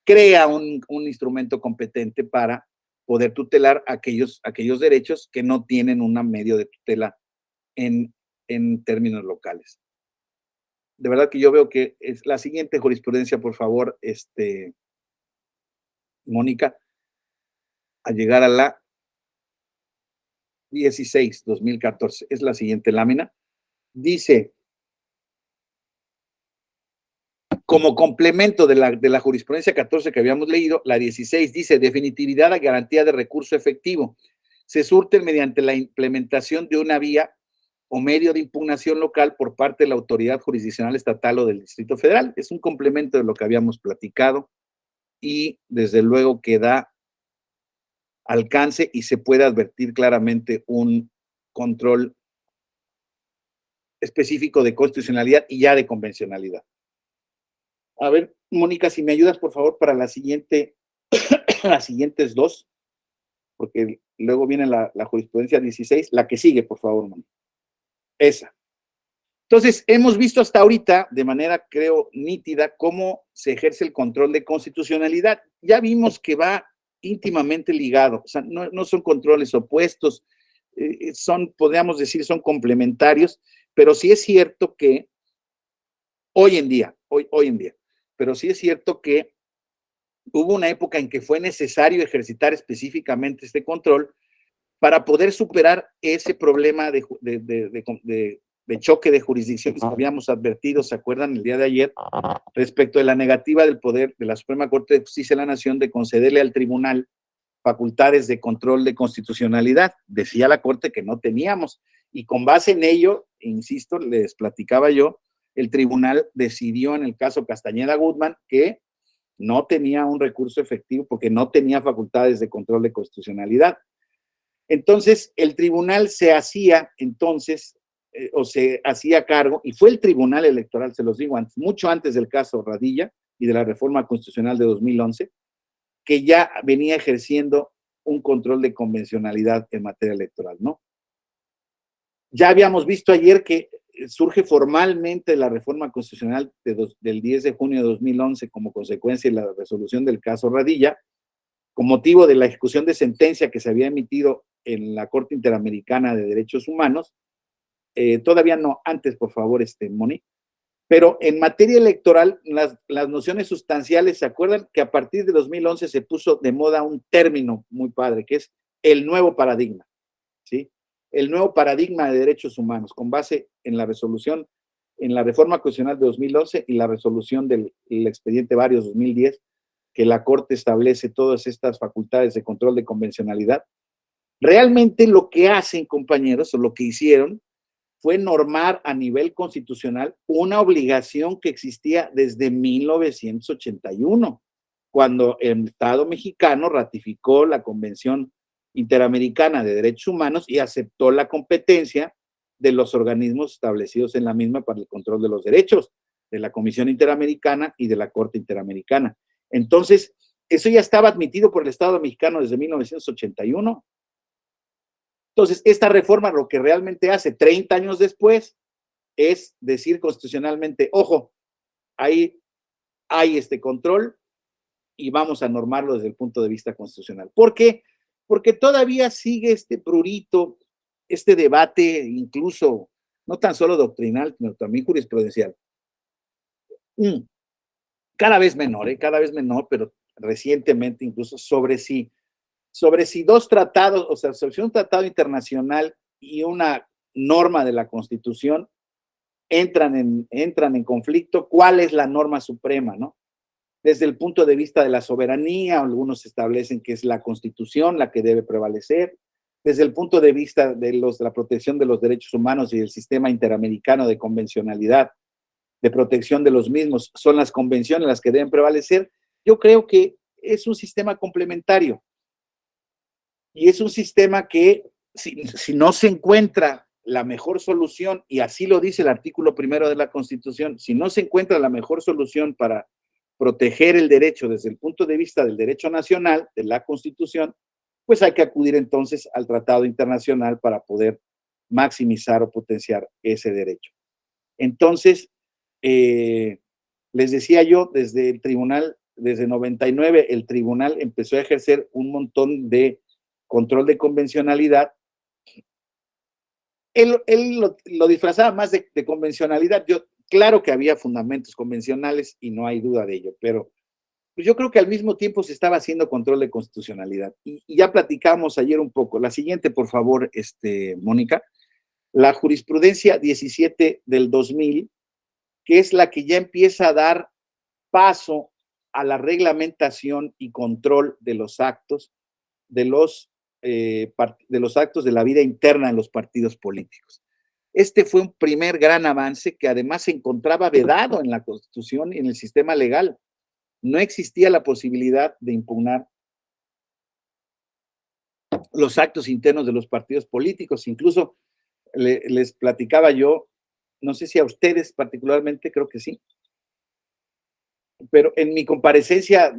crea un instrumento competente para poder tutelar aquellos derechos que no tienen un medio de tutela en términos locales. De verdad que yo veo que es la siguiente jurisprudencia, por favor, Mónica, a llegar a la 16, 2014, es la siguiente lámina. Dice, como complemento de la jurisprudencia 14 que habíamos leído, la 16 dice, definitividad a garantía de recurso efectivo. Se surten mediante la implementación de una vía o medio de impugnación local por parte de la autoridad jurisdiccional estatal o del Distrito Federal. Es un complemento de lo que habíamos platicado y desde luego que da alcance y se puede advertir claramente un control específico de constitucionalidad y ya de convencionalidad. A ver, Mónica, si me ayudas, por favor, para la siguiente, las siguientes dos, porque luego viene la jurisprudencia 16, la que sigue, por favor, Mónica. Esa. Entonces, hemos visto hasta ahorita, de manera, creo, nítida, cómo se ejerce el control de constitucionalidad. Ya vimos que va íntimamente ligado, o sea, no son controles opuestos, podríamos decir, son complementarios, pero sí es cierto que hoy en día, pero sí es cierto que hubo una época en que fue necesario ejercitar específicamente este control para poder superar ese problema de choque de jurisdicciones que habíamos advertido, ¿se acuerdan? El día de ayer, respecto de la negativa del poder de la Suprema Corte de Justicia de la Nación de concederle al tribunal facultades de control de constitucionalidad. Decía la Corte que no teníamos, y con base en ello, insisto, les platicaba yo, el tribunal decidió en el caso Castañeda Guzmán que no tenía un recurso efectivo porque no tenía facultades de control de constitucionalidad. Entonces, el tribunal se hacía cargo, y fue el tribunal electoral, se los digo antes, mucho antes del caso Radilla y de la reforma constitucional de 2011, que ya venía ejerciendo un control de convencionalidad en materia electoral, ¿no? Ya habíamos visto ayer que surge formalmente la reforma constitucional del 10 de junio de 2011 como consecuencia de la resolución del caso Radilla, con motivo de la ejecución de sentencia que se había emitido en la Corte Interamericana de Derechos Humanos, todavía no, antes, por favor, Moni, pero en materia electoral, las nociones sustanciales, ¿se acuerdan que a partir de 2011 se puso de moda un término muy padre, que es el nuevo paradigma, ¿sí? El nuevo paradigma de derechos humanos, con base en la resolución, en la reforma constitucional de 2011 y la resolución del expediente Varios 2010, que la Corte establece todas estas facultades de control de convencionalidad. Realmente lo que hacen, compañeros, o lo que hicieron, fue normar a nivel constitucional una obligación que existía desde 1981, cuando el Estado mexicano ratificó la Convención Interamericana de Derechos Humanos y aceptó la competencia de los organismos establecidos en la misma para el control de los derechos, de la Comisión Interamericana y de la Corte Interamericana. Entonces, eso ya estaba admitido por el Estado mexicano desde 1981. Entonces, esta reforma lo que realmente hace 30 años después es decir constitucionalmente, ojo, ahí hay este control y vamos a normarlo desde el punto de vista constitucional. ¿Por qué? Porque todavía sigue este prurito, este debate, incluso no tan solo doctrinal, sino también jurisprudencial. Cada vez menor, pero recientemente incluso sobre si dos tratados, o sea, sobre un tratado internacional y una norma de la Constitución entran en conflicto, ¿cuál es la norma suprema, no? Desde el punto de vista de la soberanía, algunos establecen que es la Constitución la que debe prevalecer. Desde el punto de vista de la protección de los derechos humanos y del sistema interamericano de convencionalidad, de protección de los mismos, son las convenciones las que deben prevalecer. Yo creo que es un sistema complementario. Y es un sistema que, si no se encuentra la mejor solución, y así lo dice el artículo 1 de la Constitución, si no se encuentra la mejor solución para proteger el derecho desde el punto de vista del derecho nacional, de la Constitución, pues hay que acudir entonces al tratado internacional para poder maximizar o potenciar ese derecho. Entonces, les decía yo, desde el tribunal, desde 99, el tribunal empezó a ejercer un montón de control de convencionalidad. Él lo disfrazaba más de convencionalidad. Claro que había fundamentos convencionales y no hay duda de ello, pero pues yo creo que al mismo tiempo se estaba haciendo control de constitucionalidad. Y ya platicamos ayer un poco. La siguiente, por favor, Mónica. La jurisprudencia 17 del 2000, que es la que ya empieza a dar paso a la reglamentación y control de los actos de los actos de la vida interna en los partidos políticos. Este fue un primer gran avance que además se encontraba vedado en la Constitución y en el sistema legal. No existía la posibilidad de impugnar los actos internos de los partidos políticos. Incluso les platicaba yo, no sé si a ustedes particularmente, creo que sí, pero en mi comparecencia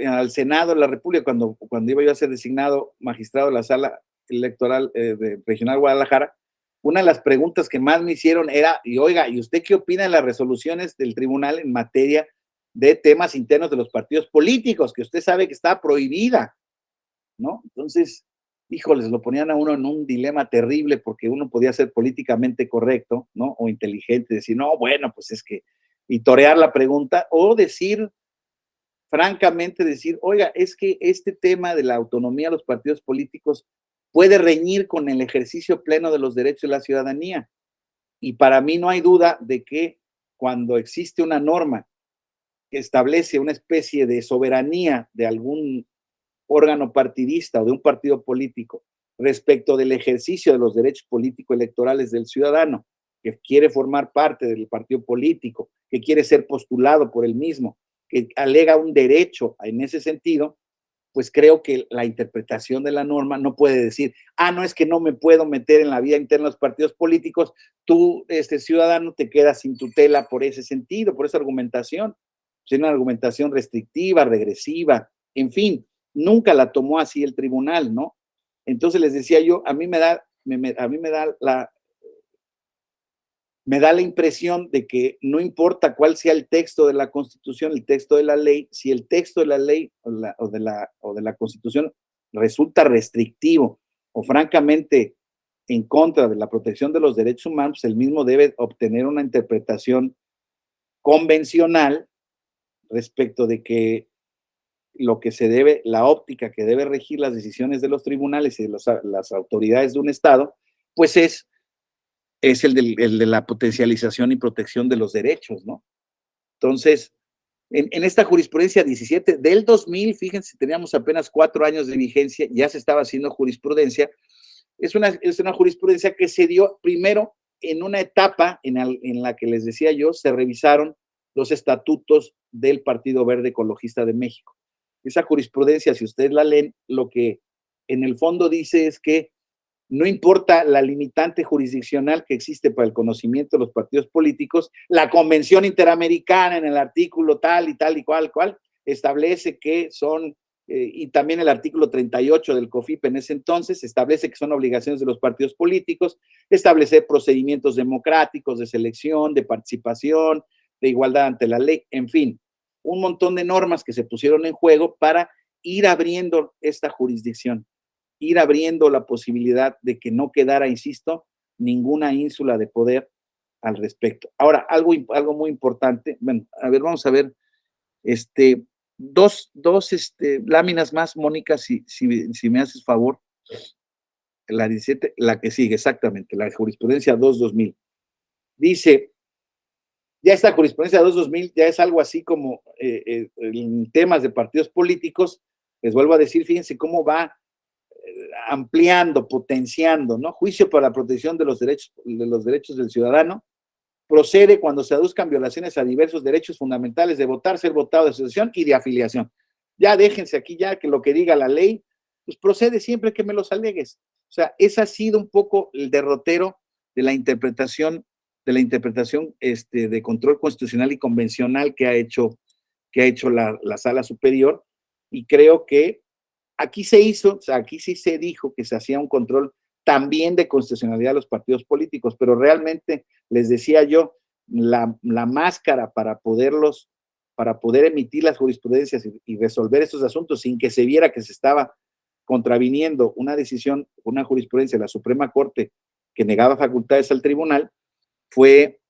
al Senado de la República, cuando iba yo a ser designado magistrado de la Sala Electoral de Regional Guadalajara, una de las preguntas que más me hicieron era, y oiga, ¿y usted qué opina de las resoluciones del tribunal en materia de temas internos de los partidos políticos, que usted sabe que está prohibida, ¿no? Entonces, híjoles, lo ponían a uno en un dilema terrible porque uno podía ser políticamente correcto, ¿no? O inteligente, decir, no, bueno, pues es que, y torear la pregunta, o decir, francamente, decir, oiga, es que este tema de la autonomía de los partidos políticos puede reñir con el ejercicio pleno de los derechos de la ciudadanía. Y para mí no hay duda de que cuando existe una norma que establece una especie de soberanía de algún órgano partidista o de un partido político respecto del ejercicio de los derechos político-electorales del ciudadano que quiere formar parte del partido político, que quiere ser postulado por el mismo, que alega un derecho en ese sentido, pues creo que la interpretación de la norma no puede decir, no es que no me puedo meter en la vida interna de los partidos políticos, tú, ciudadano, te quedas sin tutela por ese sentido, por esa argumentación. Es una argumentación restrictiva, regresiva, en fin, nunca la tomó así el tribunal, ¿no? Entonces les decía yo, a mí me da la impresión de que no importa cuál sea el texto de la Constitución, el texto de la ley, si el texto de la ley o de la Constitución resulta restrictivo o francamente en contra de la protección de los derechos humanos, pues el mismo debe obtener una interpretación convencional respecto de que lo que se debe, la óptica que debe regir las decisiones de los tribunales y de las autoridades de un Estado, pues es el de la potencialización y protección de los derechos, ¿no? Entonces, en esta jurisprudencia 17 del 2000, fíjense, teníamos apenas 4 años de vigencia, ya se estaba haciendo jurisprudencia. Es una jurisprudencia que se dio primero en una etapa en la que les decía yo, se revisaron los estatutos del Partido Verde Ecologista de México. Esa jurisprudencia, si ustedes la leen, lo que en el fondo dice es que no importa la limitante jurisdiccional que existe para el conocimiento de los partidos políticos, la Convención Interamericana en el artículo tal y cual, establece que son, y también el artículo 38 del COFIP en ese entonces, establece que son obligaciones de los partidos políticos, establecer procedimientos democráticos de selección, de participación, de igualdad ante la ley, en fin, un montón de normas que se pusieron en juego para ir abriendo esta jurisdicción, ir abriendo la posibilidad de que no quedara, insisto, ninguna ínsula de poder al respecto. Ahora, algo muy importante, bueno, a ver, vamos a ver, dos láminas más, Mónica, si me haces favor. La 17, la que sigue, exactamente, la jurisprudencia 2-2000. Dice, ya esta jurisprudencia 2-2000 ya es algo así como en temas de partidos políticos, les vuelvo a decir, fíjense cómo va ampliando, potenciando, ¿no? Juicio para la protección de los derechos del ciudadano procede cuando se aduzcan violaciones a diversos derechos fundamentales de votar, ser votado, de asociación y de afiliación. Ya déjense aquí ya que lo que diga la ley, pues procede siempre que me los alegues. O sea, ese ha sido un poco el derrotero de la interpretación de control constitucional y convencional que ha hecho la Sala Superior, y creo que aquí se hizo, o sea, aquí sí se dijo que se hacía un control también de constitucionalidad de los partidos políticos, pero realmente, les decía yo, la máscara para poder emitir las jurisprudencias y resolver estos asuntos sin que se viera que se estaba contraviniendo una decisión, una jurisprudencia de la Suprema Corte que negaba facultades al tribunal, fue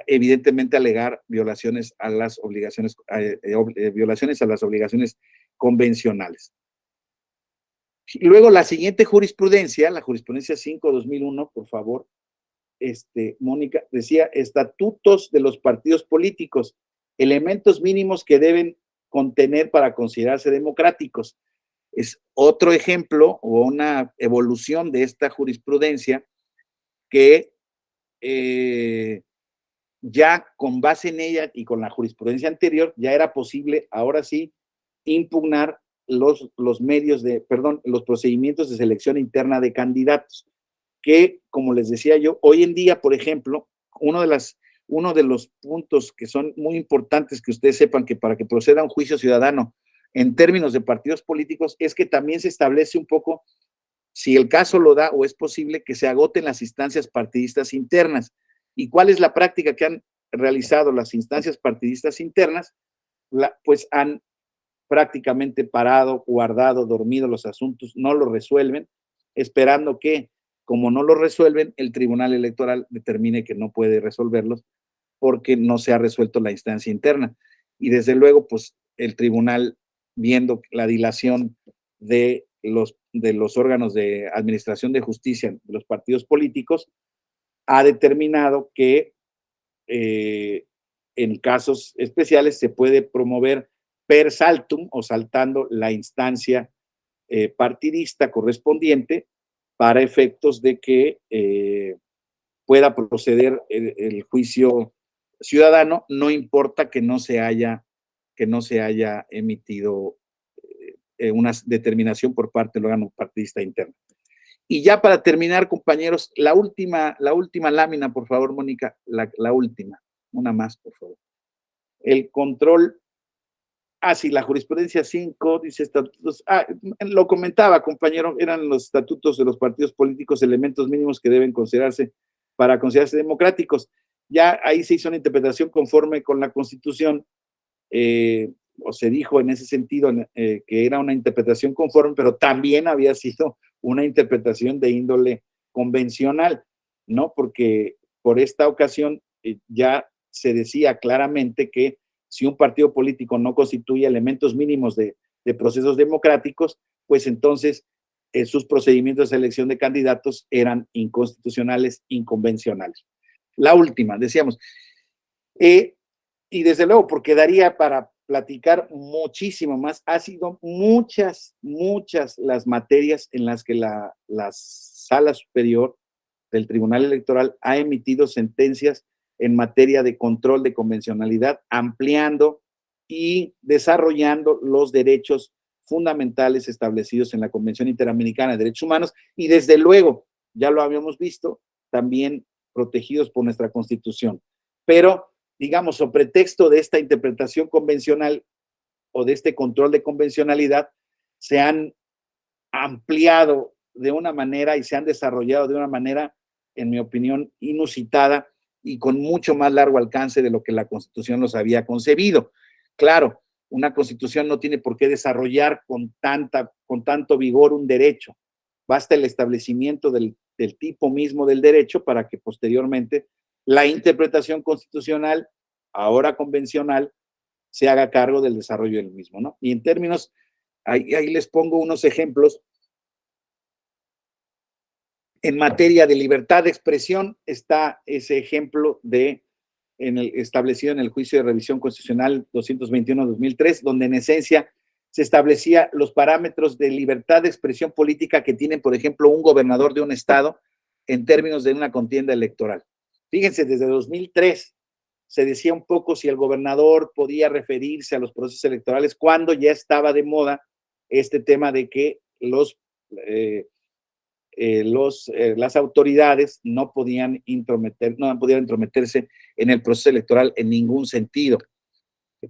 evidentemente alegar violaciones a las obligaciones convencionales. Luego la siguiente jurisprudencia, la jurisprudencia 5-2001, por favor, Mónica, decía estatutos de los partidos políticos, elementos mínimos que deben contener para considerarse democráticos. Es otro ejemplo o una evolución de esta jurisprudencia que ya con base en ella y con la jurisprudencia anterior, ya era posible, ahora sí, impugnar los procedimientos de selección interna de candidatos, que, como les decía yo, hoy en día, por ejemplo, una de las uno de los puntos que son muy importantes que ustedes sepan que para que proceda un juicio ciudadano en términos de partidos políticos es que también se establece un poco, si el caso lo da o es posible, que se agoten las instancias partidistas internas. ¿Y cuál es la práctica que han realizado las instancias partidistas internas? Pues han prácticamente parado, guardado, dormido los asuntos, no lo resuelven, esperando que, como no lo resuelven, el Tribunal Electoral determine que no puede resolverlos porque no se ha resuelto la instancia interna. Y desde luego, pues el tribunal, viendo la dilación de los órganos de administración de justicia de los partidos políticos, ha determinado que en casos especiales se puede promover per saltum o saltando la instancia partidista correspondiente para efectos de que pueda proceder el juicio ciudadano, no importa que no se haya emitido una determinación por parte del órgano partidista interno. Y ya para terminar, compañeros, la última lámina, por favor, Mónica, la última, una más, por favor. El control, sí, la jurisprudencia 5 dice estatutos, lo comentaba, compañero, eran los estatutos de los partidos políticos, elementos mínimos que deben considerarse para considerarse democráticos. Ya ahí se hizo una interpretación conforme con la Constitución, o se dijo en ese sentido que era una interpretación conforme, pero también había sido una interpretación de índole convencional, ¿no? Porque por esta ocasión ya se decía claramente que si un partido político no constituye elementos mínimos de procesos democráticos, pues entonces sus procedimientos de selección de candidatos eran inconstitucionales, inconvencionales. La última, decíamos. Y desde luego, porque daría para platicar muchísimo más, ha sido muchas las materias en las que la Sala Superior del Tribunal Electoral ha emitido sentencias en materia de control de convencionalidad, ampliando y desarrollando los derechos fundamentales establecidos en la Convención Interamericana de Derechos Humanos y desde luego, ya lo habíamos visto, también protegidos por nuestra Constitución. Pero digamos, o pretexto de esta interpretación convencional o de este control de convencionalidad, se han ampliado de una manera y se han desarrollado de una manera, en mi opinión, inusitada y con mucho más largo alcance de lo que la Constitución los había concebido. Claro, una Constitución no tiene por qué desarrollar con tanto vigor un derecho. Basta el establecimiento del tipo mismo del derecho para que posteriormente la interpretación constitucional, ahora convencional, se haga cargo del desarrollo del mismo, ¿no? Y en términos, ahí les pongo unos ejemplos. En materia de libertad de expresión está ese ejemplo establecido en el juicio de revisión constitucional 221-2003, donde en esencia se establecía los parámetros de libertad de expresión política que tiene, por ejemplo, un gobernador de un estado en términos de una contienda electoral. Fíjense, desde 2003 se decía un poco si el gobernador podía referirse a los procesos electorales cuando ya estaba de moda este tema de que las autoridades no podían intrometerse en el proceso electoral en ningún sentido.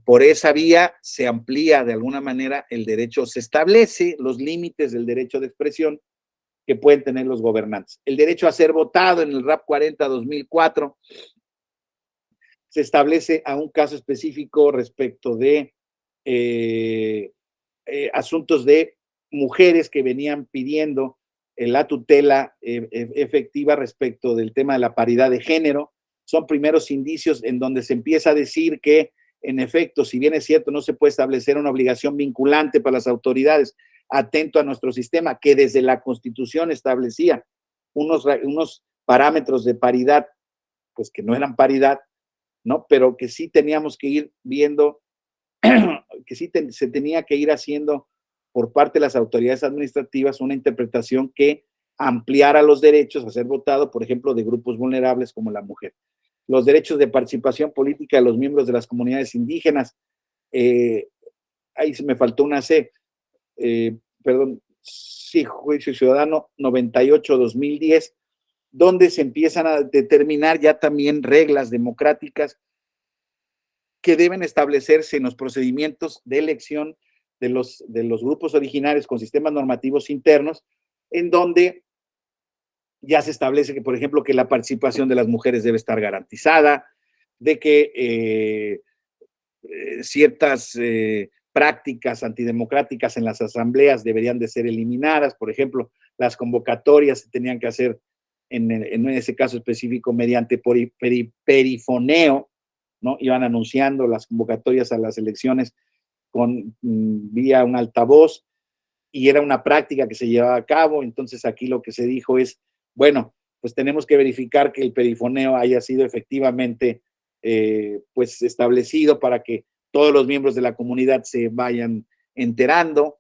Por esa vía se amplía de alguna manera el derecho, se establece los límites del derecho de expresión que pueden tener los gobernantes. El derecho a ser votado en el RAP 40-2004 se establece a un caso específico respecto de asuntos de mujeres que venían pidiendo la tutela efectiva respecto del tema de la paridad de género. Son primeros indicios en donde se empieza a decir que, en efecto, si bien es cierto, no se puede establecer una obligación vinculante para las autoridades, atento a nuestro sistema, que desde la Constitución establecía unos parámetros de paridad, pues que no eran paridad, ¿no? Pero que sí teníamos que ir viendo, que sí se tenía que ir haciendo por parte de las autoridades administrativas una interpretación que ampliara los derechos a ser votado, por ejemplo, de grupos vulnerables como la mujer. Los derechos de participación política de los miembros de las comunidades indígenas, ahí se me faltó una C, perdón, sí, Juicio Ciudadano 98-2010, donde se empiezan a determinar ya también reglas democráticas que deben establecerse en los procedimientos de elección de los grupos originarios con sistemas normativos internos, en donde ya se establece que, por ejemplo, que la participación de las mujeres debe estar garantizada, de que ciertas prácticas antidemocráticas en las asambleas deberían de ser eliminadas, por ejemplo, las convocatorias se tenían que hacer en ese caso específico mediante perifoneo, ¿no? Iban anunciando las convocatorias a las elecciones con vía un altavoz y era una práctica que se llevaba a cabo. Entonces aquí lo que se dijo es, bueno, pues tenemos que verificar que el perifoneo haya sido efectivamente pues establecido para que todos los miembros de la comunidad se vayan enterando.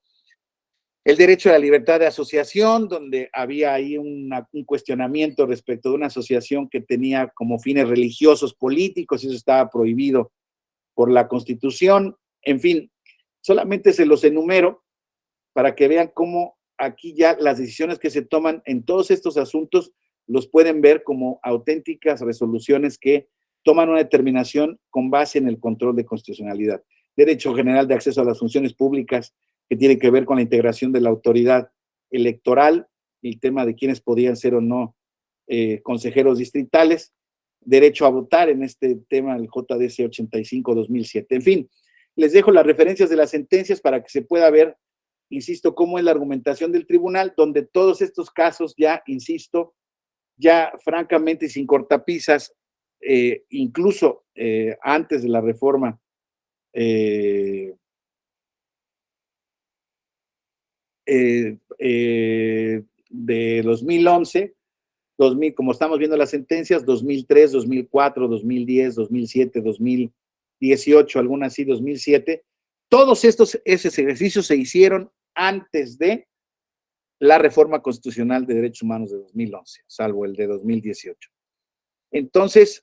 El derecho a la libertad de asociación, donde había ahí un cuestionamiento respecto de una asociación que tenía como fines religiosos, políticos, y eso estaba prohibido por la Constitución. En fin, solamente se los enumero para que vean cómo aquí ya las decisiones que se toman en todos estos asuntos los pueden ver como auténticas resoluciones que toman una determinación con base en el control de constitucionalidad. Derecho general de acceso a las funciones públicas, que tiene que ver con la integración de la autoridad electoral, el tema de quiénes podían ser o no consejeros distritales, derecho a votar en este tema del JDC 85-2007. En fin, les dejo las referencias de las sentencias para que se pueda ver, insisto, cómo es la argumentación del tribunal, donde todos estos casos ya, insisto, ya francamente sin cortapisas, incluso antes de la reforma de 2011, 2000, como estamos viendo las sentencias, 2003, 2004, 2010, 2007, 2018, algunas sí, 2007, todos estos ejercicios se hicieron antes de la reforma constitucional de derechos humanos de 2011, salvo el de 2018. Entonces,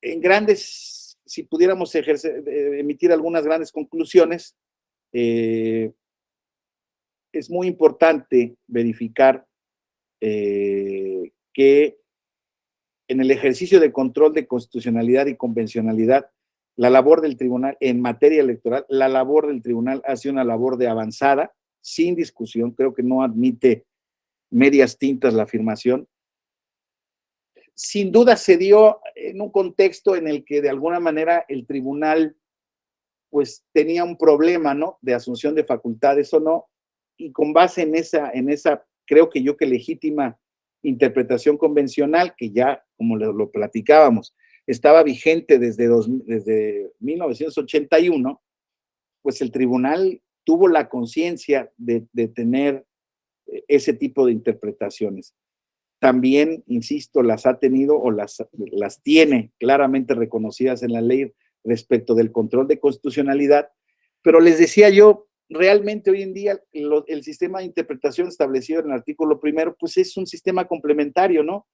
en grandes, si pudiéramos emitir algunas grandes conclusiones, es muy importante verificar que en el ejercicio de control de constitucionalidad y convencionalidad, la labor del tribunal en materia electoral, la labor del tribunal ha sido una labor de avanzada, sin discusión, creo que no admite medias tintas la afirmación. Sin duda se dio en un contexto en el que de alguna manera el tribunal pues tenía un problema, ¿no? De asunción de facultades o no, y con base en esa creo que yo que legítima interpretación convencional, que ya, como lo platicábamos, estaba vigente desde 1981, pues el tribunal tuvo la conciencia de tener ese tipo de interpretaciones. También, insisto, las ha tenido o las tiene claramente reconocidas en la ley respecto del control de constitucionalidad, pero les decía yo, realmente hoy en día el sistema de interpretación establecido en el artículo primero, pues es un sistema complementario, ¿no?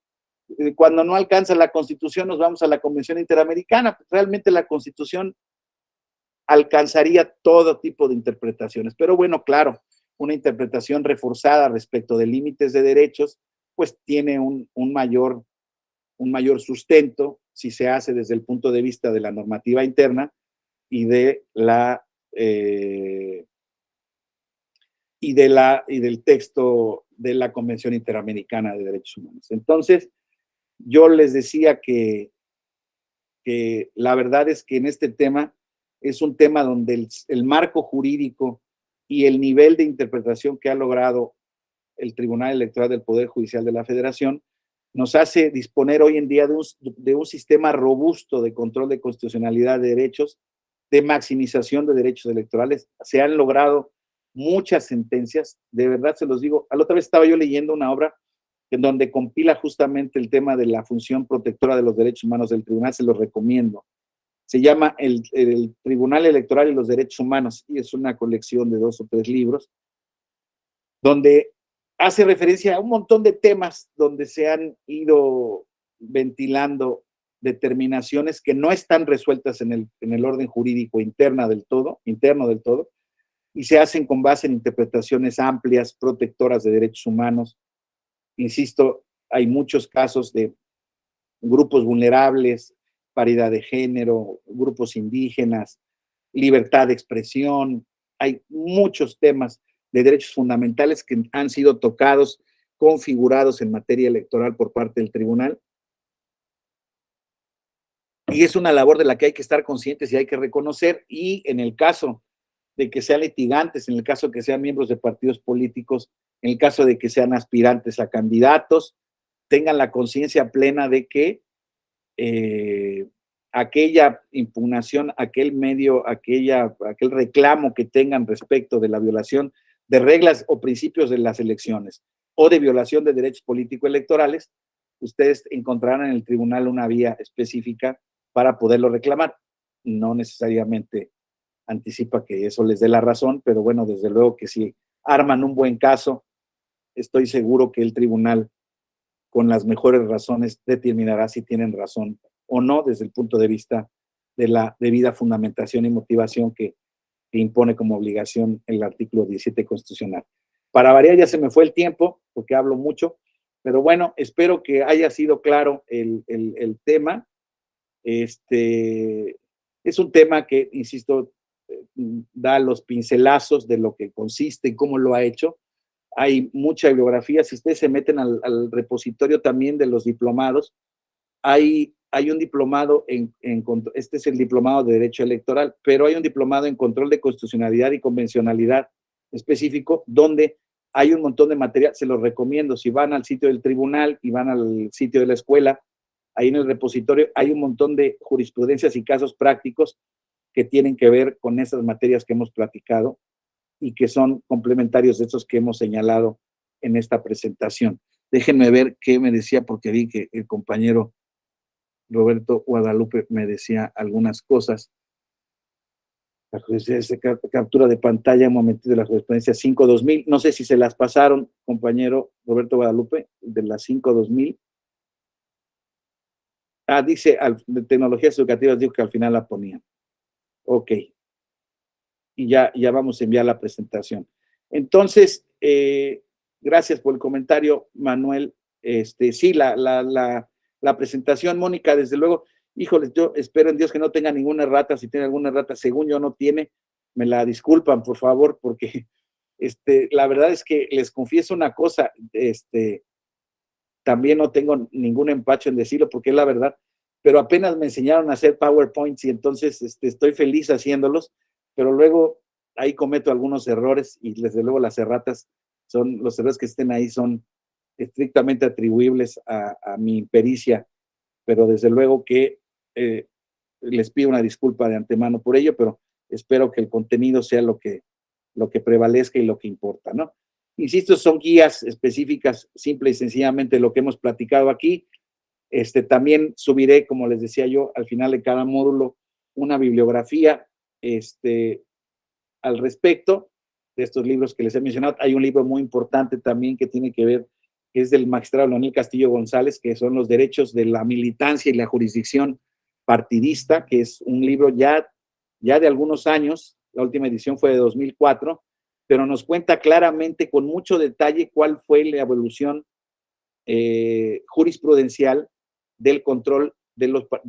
Cuando no alcanza la Constitución nos vamos a la Convención Interamericana, pues realmente la Constitución alcanzaría todo tipo de interpretaciones, pero bueno, claro, una interpretación reforzada respecto de límites de derechos, pues tiene un mayor sustento si se hace desde el punto de vista de la normativa interna y de la y del texto de la Convención Interamericana de Derechos Humanos. Entonces, yo les decía que la verdad es que en este tema es un tema donde el marco jurídico y el nivel de interpretación que ha logrado el Tribunal Electoral del Poder Judicial de la Federación nos hace disponer hoy en día de un sistema robusto de control de constitucionalidad de derechos, de maximización de derechos electorales. Se han logrado muchas sentencias, de verdad se los digo. A la otra vez estaba yo leyendo una obra en donde compila justamente el tema de la función protectora de los derechos humanos del tribunal, se los recomiendo. Se llama el Tribunal Electoral y los Derechos Humanos y es una colección de 2 o 3 libros donde hace referencia a un montón de temas donde se han ido ventilando determinaciones que no están resueltas en el orden jurídico interno del todo, y se hacen con base en interpretaciones amplias, protectoras de derechos humanos. Insisto, hay muchos casos de grupos vulnerables, paridad de género, grupos indígenas, libertad de expresión. Hay muchos temas de derechos fundamentales que han sido tocados, configurados en materia electoral por parte del tribunal. Y es una labor de la que hay que estar conscientes y hay que reconocer. Y en el caso de que sean litigantes, en el caso de que sean miembros de partidos políticos, en el caso de que sean aspirantes a candidatos, tengan la conciencia plena de que aquella impugnación, aquel medio, aquel reclamo que tengan respecto de la violación de reglas o principios de las elecciones o de violación de derechos político-electorales, ustedes encontrarán en el tribunal una vía específica para poderlo reclamar. No necesariamente anticipa que eso les dé la razón, pero bueno, desde luego que si arman un buen caso, estoy seguro que el tribunal, con las mejores razones, determinará si tienen razón o no desde el punto de vista de la debida fundamentación y motivación que impone como obligación el artículo 17 constitucional. Para variar, ya se me fue el tiempo, porque hablo mucho, pero bueno, espero que haya sido claro el tema. Es un tema que, insisto, da los pincelazos de lo que consiste y cómo lo ha hecho. Hay mucha bibliografía. Si ustedes se meten al repositorio también de los diplomados, hay un diplomado este es el diplomado de Derecho Electoral, pero hay un diplomado en Control de Constitucionalidad y Convencionalidad específico, donde hay un montón de material. Se los recomiendo. Si van al sitio del tribunal y van al sitio de la escuela, ahí en el repositorio hay un montón de jurisprudencias y casos prácticos que tienen que ver con esas materias que hemos platicado y que son complementarios de estos que hemos señalado en esta presentación. Déjenme ver qué me decía, porque vi que el compañero Roberto Guadalupe me decía algunas cosas. La jurisprudencia de captura de pantalla, un momentito, de la jurisprudencia 5-2000. No sé si se las pasaron, compañero Roberto Guadalupe, de las 5-2000. Dice, de tecnologías educativas, dijo que al final la ponían. Ok. Y ya vamos a enviar la presentación. Entonces, gracias por el comentario, Manuel. Sí, la presentación, Mónica, desde luego, híjoles, yo espero en Dios que no tenga ninguna errata. Si tiene alguna errata, según yo no tiene, me la disculpan, por favor, porque la verdad es que les confieso una cosa, también no tengo ningún empacho en decirlo, porque es la verdad, pero apenas me enseñaron a hacer PowerPoints y entonces estoy feliz haciéndolos, pero luego ahí cometo algunos errores y desde luego las erratas los errores que estén ahí son estrictamente atribuibles a mi pericia, pero desde luego que les pido una disculpa de antemano por ello, pero espero que el contenido sea lo que prevalezca y lo que importa, ¿no? Insisto, son guías específicas, simple y sencillamente lo que hemos platicado aquí. También subiré, como les decía yo, al final de cada módulo, una bibliografía al respecto de estos libros que les he mencionado. Hay un libro muy importante también que tiene que ver, que es del magistrado Leonel Castillo González, que son los derechos de la militancia y la jurisdicción partidista, que es un libro ya de algunos años. La última edición fue de 2004, pero nos cuenta claramente, con mucho detalle, cuál fue la evolución jurisprudencial del control de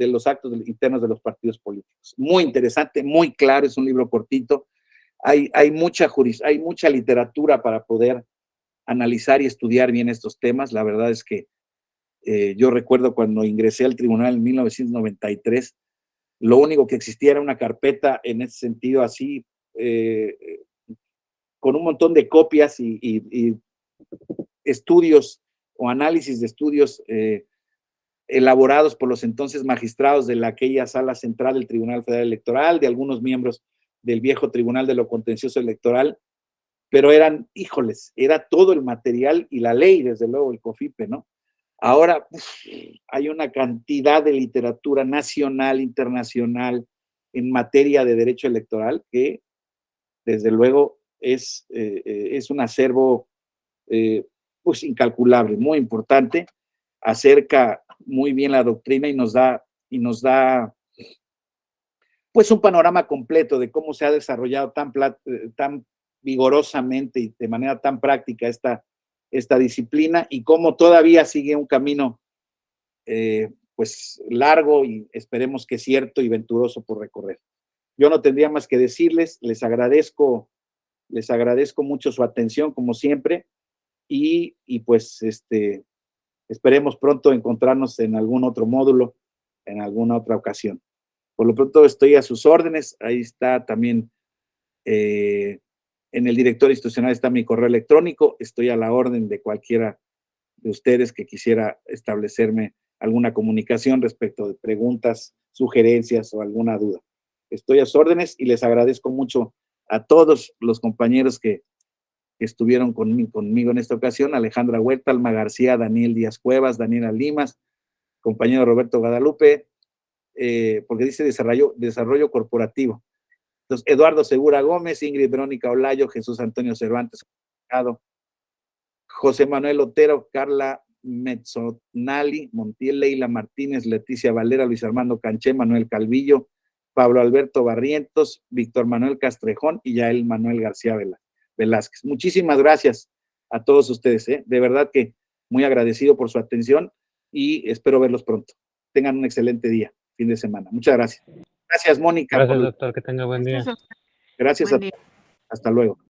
los actos internos de los partidos políticos. Muy interesante, muy claro, es un libro cortito. Hay mucha literatura para poder analizar y estudiar bien estos temas. La verdad es que yo recuerdo cuando ingresé al tribunal en 1993, lo único que existía era una carpeta en ese sentido así, con un montón de copias y estudios o análisis de estudios elaborados por los entonces magistrados de aquella sala central del Tribunal Federal Electoral, de algunos miembros del viejo Tribunal de lo Contencioso Electoral, pero híjoles, era todo el material y la ley, desde luego, el COFIPE, ¿no? Ahora hay una cantidad de literatura nacional, internacional, en materia de derecho electoral que, desde luego, es un acervo pues incalculable, muy importante, acerca muy bien la doctrina y nos da pues un panorama completo de cómo se ha desarrollado tan vigorosamente y de manera tan práctica esta esta disciplina y cómo todavía sigue un camino pues largo y esperemos que cierto y venturoso por recorrer. Yo no tendría más que decirles, les agradezco mucho su atención como siempre y pues esperemos pronto encontrarnos en algún otro módulo, en alguna otra ocasión. Por lo pronto estoy a sus órdenes, ahí está también en el directorio institucional está mi correo electrónico, estoy a la orden de cualquiera de ustedes que quisiera establecerme alguna comunicación respecto de preguntas, sugerencias o alguna duda. Estoy a sus órdenes y les agradezco mucho a todos los compañeros que estuvieron conmigo en esta ocasión, Alejandra Huerta, Alma García, Daniel Díaz Cuevas, Daniela Limas, compañero Roberto Guadalupe, porque dice desarrollo corporativo. Entonces, Eduardo Segura Gómez, Ingrid Verónica Olayo, Jesús Antonio Cervantes, José Manuel Otero, Carla Mezzonali, Montiel, Leila Martínez, Leticia Valera, Luis Armando Canché, Manuel Calvillo, Pablo Alberto Barrientos, Víctor Manuel Castrejón y Yael Manuel García Velázquez. Muchísimas gracias a todos ustedes, de verdad que muy agradecido por su atención y espero verlos pronto. Tengan un excelente día, fin de semana. Muchas gracias. Gracias, Mónica. Gracias, doctor, que tenga buen día. Gracias a todos. Hasta luego.